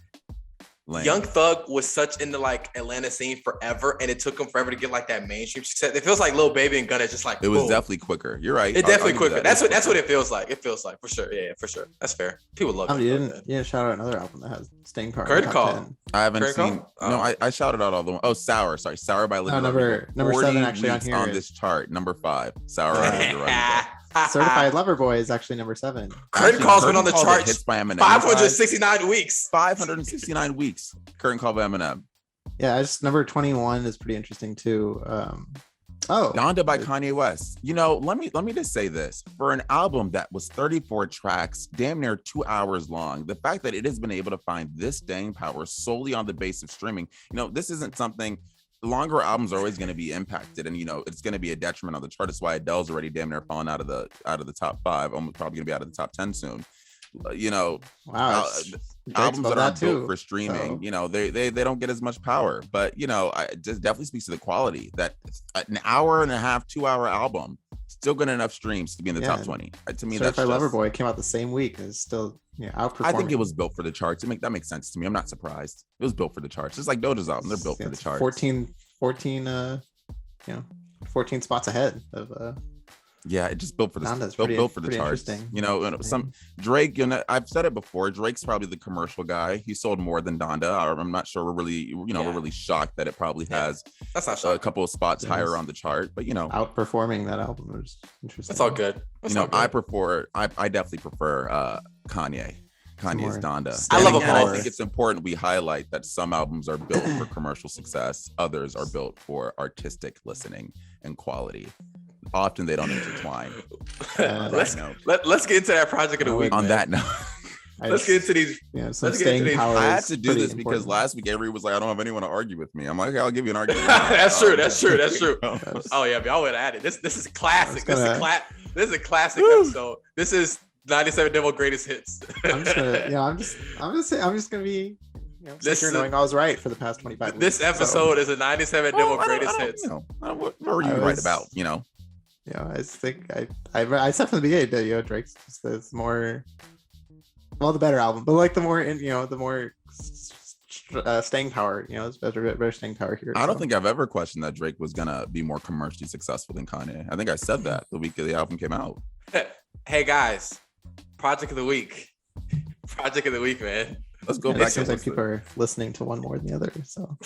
Lane. Young Thug was such in the like Atlanta scene forever, and it took him forever to get like that mainstream success. It feels like Lil Baby and Gunna just like it was definitely quicker. You're right. It definitely quicker. That's what it feels like. It feels like for sure. Yeah, for sure. That's fair. People love it. You didn't shout out another album that has staying power. Curtain Call. I haven't seen. No, I shouted out all the ones. Oh, Sour. Sorry, Sour by Living. Number 7 actually on here on this chart. Number 5. Sour. Certified Lover Boy is actually number 7. Curtain Call's been on the charts hits by Eminem. 569 weeks. 569 weeks. Curtain Call by Eminem. Yeah, number 21 is pretty interesting too. Donda by Kanye West. Let me just say this. For an album that was 34 tracks, damn near 2 hours long, the fact that it has been able to find this staying power solely on the base of streaming, this isn't something. Longer albums are always going to be impacted, and it's going to be a detriment on the chart. That's why Adele's already damn near fallen out of the top 5. Almost probably going to be out of the top 10 soon. Wow, albums that aren't built for streaming, they don't get as much power. But it just definitely speaks to the quality that an hour and a half, 2 hour album still good enough streams to be in the top 20. To me, Certified Lover Boy came out the same week and is still outperforming. I think it was built for the charts. That makes sense to me. I'm not surprised. It was built for the charts. It's like Doja's album. They're built for the charts. 14 spots ahead of yeah, it just built for the built for the charts. Some Drake. I've said it before. Drake's probably the commercial guy. He sold more than Donda. I'm not sure. We're really shocked that it probably has a couple of spots higher on the chart. But outperforming that album was interesting. That's all good. I definitely prefer Kanye. Kanye's Donda. I love I think it's important we highlight that some albums are built for commercial success. Others are built for artistic listening and quality. Often they don't intertwine. Let's get into that project of the week. On that note, let's get into these. Some staying power. I had to do this because last week Avery was like, "I don't have anyone to argue with me." I'm like, "I'll give you an argument." That's true. Oh yeah, I would add it. This is classic. This is a classic episode. This is 97 Demo greatest hits. I'm just gonna be. Knowing I was right for the past 25 weeks. This episode is a 97 Demo greatest hits. What were you right about? I think I said from the beginning that Drake's just this more, the better album, but like the more staying power. It's better staying power here. I don't think I've ever questioned that Drake was gonna be more commercially successful than Kanye. I think I said that the week the album came out. Hey guys, project of the week, man. Let's go It back seems and like people are listening to one more than the other. So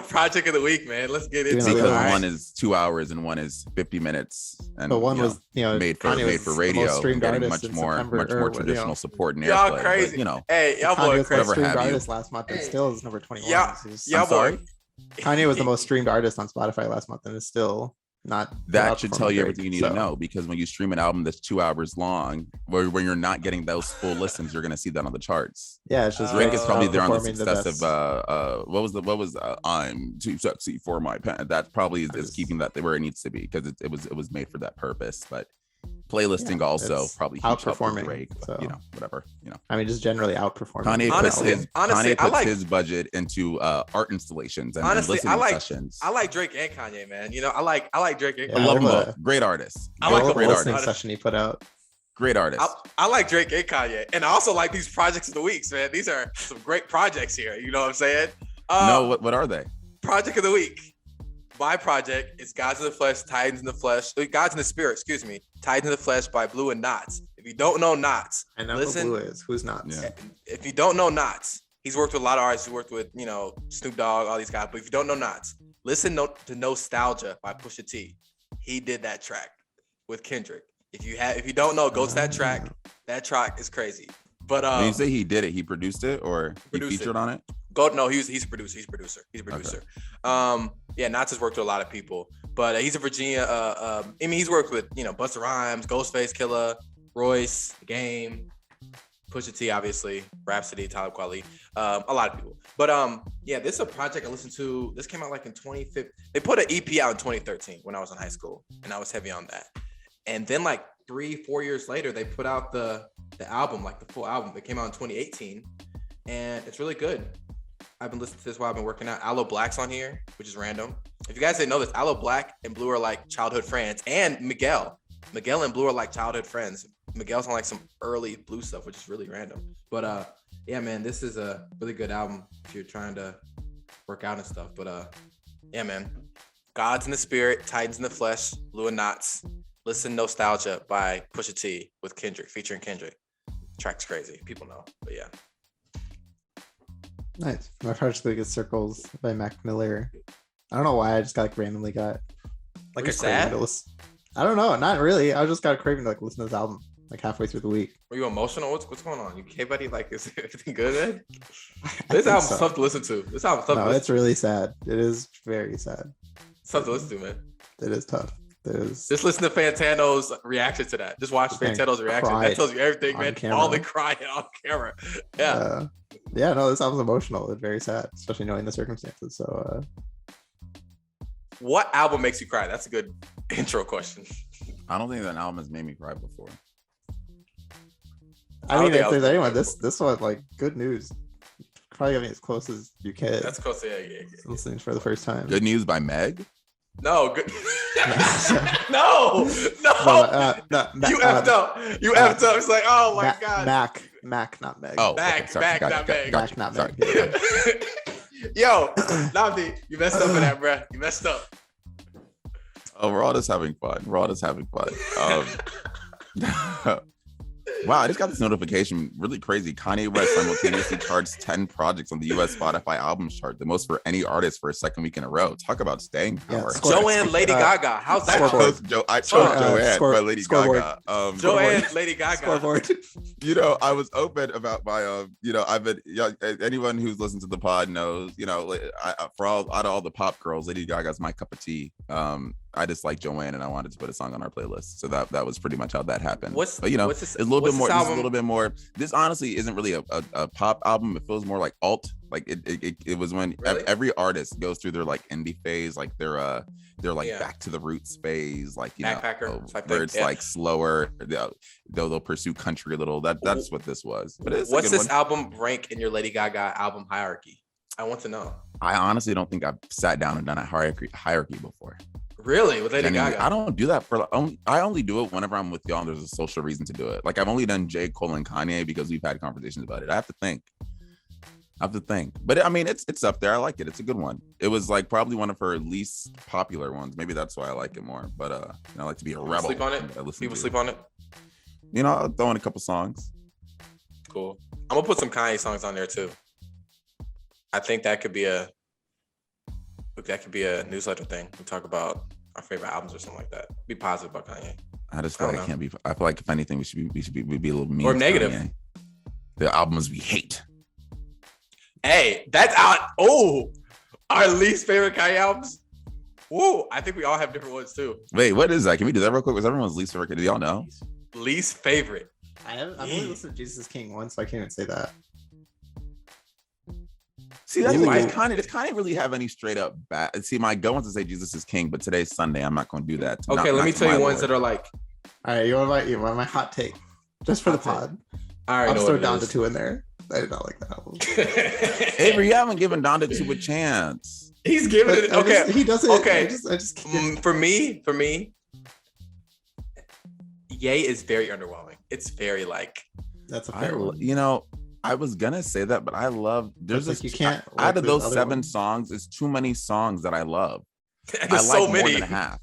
Project of the week, man. Let's get into Even it. though because the one is 2 hours and one is 50 minutes, and but one was made for Kanye was for the radio, most streamed and getting artist much in more September, traditional support and Y'all airplay. crazy. But, Hey, y'all Kanye boy was the most whatever crazy. streamed have you. artist last month, and still is number 21. Yeah. It's- Y'all I'm sorry? boy. Kanye was the most streamed artist on Spotify last month, and is still not. That should tell outperforming you Drake, everything you need so. to know, because when you stream an album that's 2 hours long, when you're not getting those full listens, you're going to see that on the charts. Yeah, it's just Drake is Drake's probably there on the outperforming success best. of what was I'm too sexy for my pen. That probably is keeping that where it needs to be, because it was made for that purpose. But playlisting also it's probably keeps up with outperforming, Drake, so. whatever. I mean, just generally outperforming. Kanye Honestly, puts his budget into art installations and Honestly, listening I like- sessions. I like Drake and Kanye, man. I like Drake and Yeah, I love them Kanye. both. Great artists. I like the them both. listening session he put out. Great artists. I like Drake and Kanye, and I also like these projects of the weeks, man. These are some great projects here. You know what I'm saying? No, what are they? Project of the week. My project is Gods in the Flesh, Titans in the Flesh, Gods in the Spirit, excuse me, Titans in the Flesh by Blue and Knots. If you don't know Knots, I know listen. who Blue is. Who's not? Yeah. If you don't know Knots, he's worked with a lot of artists. He worked with, Snoop Dogg, all these guys. But if you don't know Knots, listen to Nostalgia by Pusha T. He did that track with Kendrick. If you don't know, go to that track. That track is crazy. But When you say he did it, he produced it, or he Produced featured it. on it? No, he's a producer. He's a producer. Yeah, Knots has worked with a lot of people, but he's a Virginia. I mean, he's worked with Busta Rhymes, Ghostface Killah, Royce, The Game, Pusha T, obviously, Rhapsody, Talib Kweli, a lot of people. But yeah, this is a project I listened to. This came out like in 2015. They put an EP out in 2013 when I was in high school, and I was heavy on that. And then like 3-4 years later, they put out the album, like the full album. It came out in 2018, and it's really good. I've been listening to this while I've been working out. Aloe Black's on here, which is random. If you guys didn't know this, Aloe Black and Blue are like childhood friends, and Miguel and Blue are like childhood friends. Miguel's on like some early Blue stuff, which is really random. But yeah, man, this is a really good album if you're trying to work out and stuff. But yeah, man, Gods in the Spirit, Titans in the Flesh, Blue and Knots. Listen, Nostalgia by Pusha T with Kendrick, featuring Kendrick. Track's crazy. People know, but yeah. Nice. My project league is Circles by Mac Miller. I don't know why I just got randomly got Like you're craving sad? to listen. I don't know, not really. I just got a craving to listen to this album like halfway through the week. Were you emotional? What's going on? You okay, buddy? Like, is everything good, man? I This think album's so. tough to listen to. This album's tough to No, listen it's really sad. It is very sad. It's tough to listen to, man. It is tough. It is. Just listen to Fantano's reaction to that. Just watch Man, Fantano's reaction. That cried tells you everything, on man. camera. Falling crying on camera. Yeah. Yeah, no, this album's emotional. It's very sad, especially knowing the circumstances. So What album makes you cry? That's a good intro question. I don't think that album has made me cry before. I don't mean, think if I there's was- anyone, this one, like, good news. Probably getting as close as you can. That's close to yeah. Listening for the first time. Good News by Meg. No, good. No, no. You effed up. You uh, effed up. It's like, oh my God. Mac, not Meg. Oh, Back, sorry, back, got not it, Meg. got you, Back, not sorry. Meg. Yo, Nnamdi, you messed up in that, bruh. You messed up. Oh, we're all just having fun. Wow, I just got this notification. Really crazy. Kanye West simultaneously charts 10 projects on the US Spotify albums chart, the most for any artist for a second week in a row. Talk about staying power. score- Joanne, Lady Gaga. How's that? Scoreboard. I chose Joanne, score- but Lady scoreboard. Gaga. Joanne, Lady Gaga. Scoreboard. I was open about my, I've been, anyone who's listened to the pod knows, for out of all the pop girls, Lady Gaga's my cup of tea. I just like Joanne, and I wanted to put a song on our playlist, so that was pretty much how that happened. What's this- it's a little bit what's more. this This is a album? little bit more. This honestly isn't really a pop album. It feels more like alt. Like it was when Really? every artist goes through their like indie phase, like their like Yeah. back to the roots phase, like Backpacker type where thing, it's yeah. like slower. They'll pursue country a little. That's what this was. But it's a What's good this one. album rank in your Lady Gaga album hierarchy? I want to know. I honestly don't think I've sat down and done a hierarchy before. Really? With Lady Genuinely, Gaga? I don't do that I only do it whenever I'm with y'all and there's a social reason to do it. Like I've only done J. Cole and Kanye because we've had conversations about it. I have to think. But I mean, it's up there. I like it. It's a good one. It was like probably one of her least popular ones. Maybe that's why I like it more. But I like to be a rebel. Sleep on it? I listen People to sleep on it? I'll throw in a couple songs. Cool. I'm gonna put some Kanye songs on there too. I think that could be a newsletter thing. We talk about our favorite albums or something like that. Be positive about Kanye. I just feel like it can't be. I feel like if anything, we should be a little mean or negative. Kanye. The albums we hate. Hey, that's out. Oh, our least favorite Kanye albums. Whoa, I think we all have different ones too. Wait, what is that? Can we do that real quick? What's everyone's least favorite? Do y'all know? Least favorite. I've only listened to Jesus is King once, so I can't even say that. See, that's why does Kanye really have any straight up bad? See, my go wants to say Jesus is King, but today's Sunday. I'm not going to do that. Okay, let me tell you ones that are like. All right, you want my hot take just for the pod? I'll throw Donda 2 in there. I did not like that album. Avery, you haven't given Donda 2 a chance. He's giving it. Okay, he doesn't. Okay, I just can't. For me, Ye is very underwhelming. It's very like. That's a fair one. You know, I was gonna say that, but I love. There's like you can't. Out of those 7 songs, it's too many songs that I love. There's so many. More than half.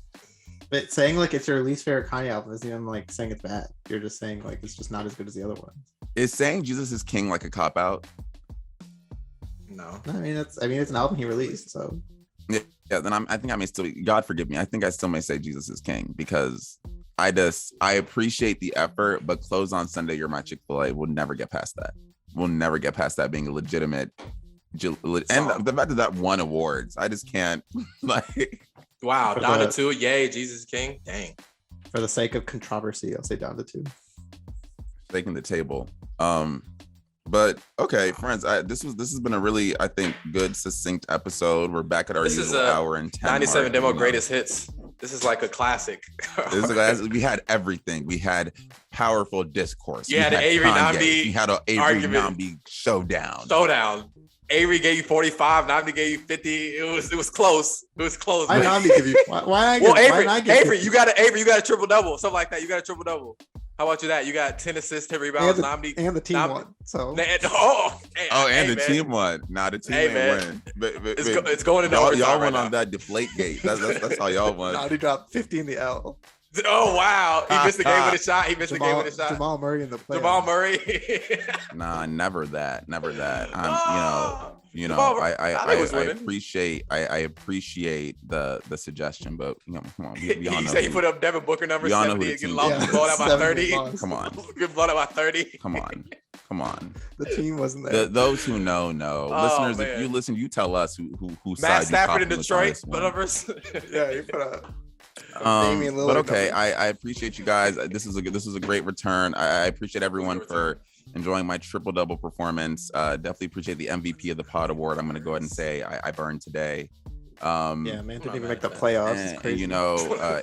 But saying like it's your least favorite Kanye album isn't even like saying it's bad. You're just saying like it's just not as good as the other ones. Is saying Jesus is King like a cop out? No. I mean it's an album he released, so yeah. Then I think I may still. God forgive me. I think I still may say Jesus is King because I appreciate the effort, but Close on Sunday, You're My Chick-fil-A will never get past that. We'll never get past that being a legitimate. And the fact that won awards, I just can't like. Wow, Donda 2, Yay, Jesus King, dang. For the sake of controversy, I'll say Donda 2. Taking the table. But okay, friends, this has been a really, I think, good, succinct episode. We're back at our usual hour and 10 97 mark, demo greatest hits. This is like a classic. We had everything. We had powerful discourse. You had an Avery Nnamdi. We had an Avery Nnamdi showdown. Avery gave you 45. Nnamdi gave you 50. It was close. It was close. Why Nnamdi give you? Avery, you got a triple double, something like that. You got a triple double. How about you that? You got 10 assists, 10 rebounds. Nnamdi and the team won. So the team won. Nah, the team ain't win. But it's going into overtime. Y'all went on that deflate gate. That's how y'all won. Nnamdi dropped 50 in the L. Oh wow! He missed the game with a shot. Jamal Murray in the play. Jamal Murray. Nah, never that. You know, Jamal, I appreciate the suggestion, but come on, we all know. He put up Devin Booker number 70 and get blown out by 30. Come on, get blown out by 30. Come on. The team wasn't there. Those who know. Listeners, man. If you listen, you tell us who Matt Stafford in Detroit. Yeah, you put up. But okay, I appreciate you guys. This is a great return. I appreciate everyone for enjoying my triple double performance. Definitely appreciate the MVP of the pod award. I'm gonna go ahead and say I burned today. Yeah, man, didn't even make the playoffs. It's crazy. And,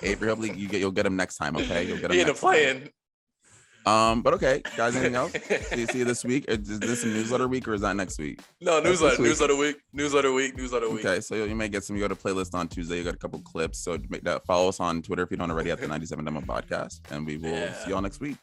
Avery, hopefully you'll get him next time. Okay, you'll get him. Next time. But okay, guys, anything else? See you this week. Is this a newsletter week or is that next week? No, newsletter week. Okay, so you may get some. You got a playlist on Tuesday. You got a couple clips. So make that. Follow us on Twitter if you don't already at the 97 Demo Podcast, and we will see y'all next week.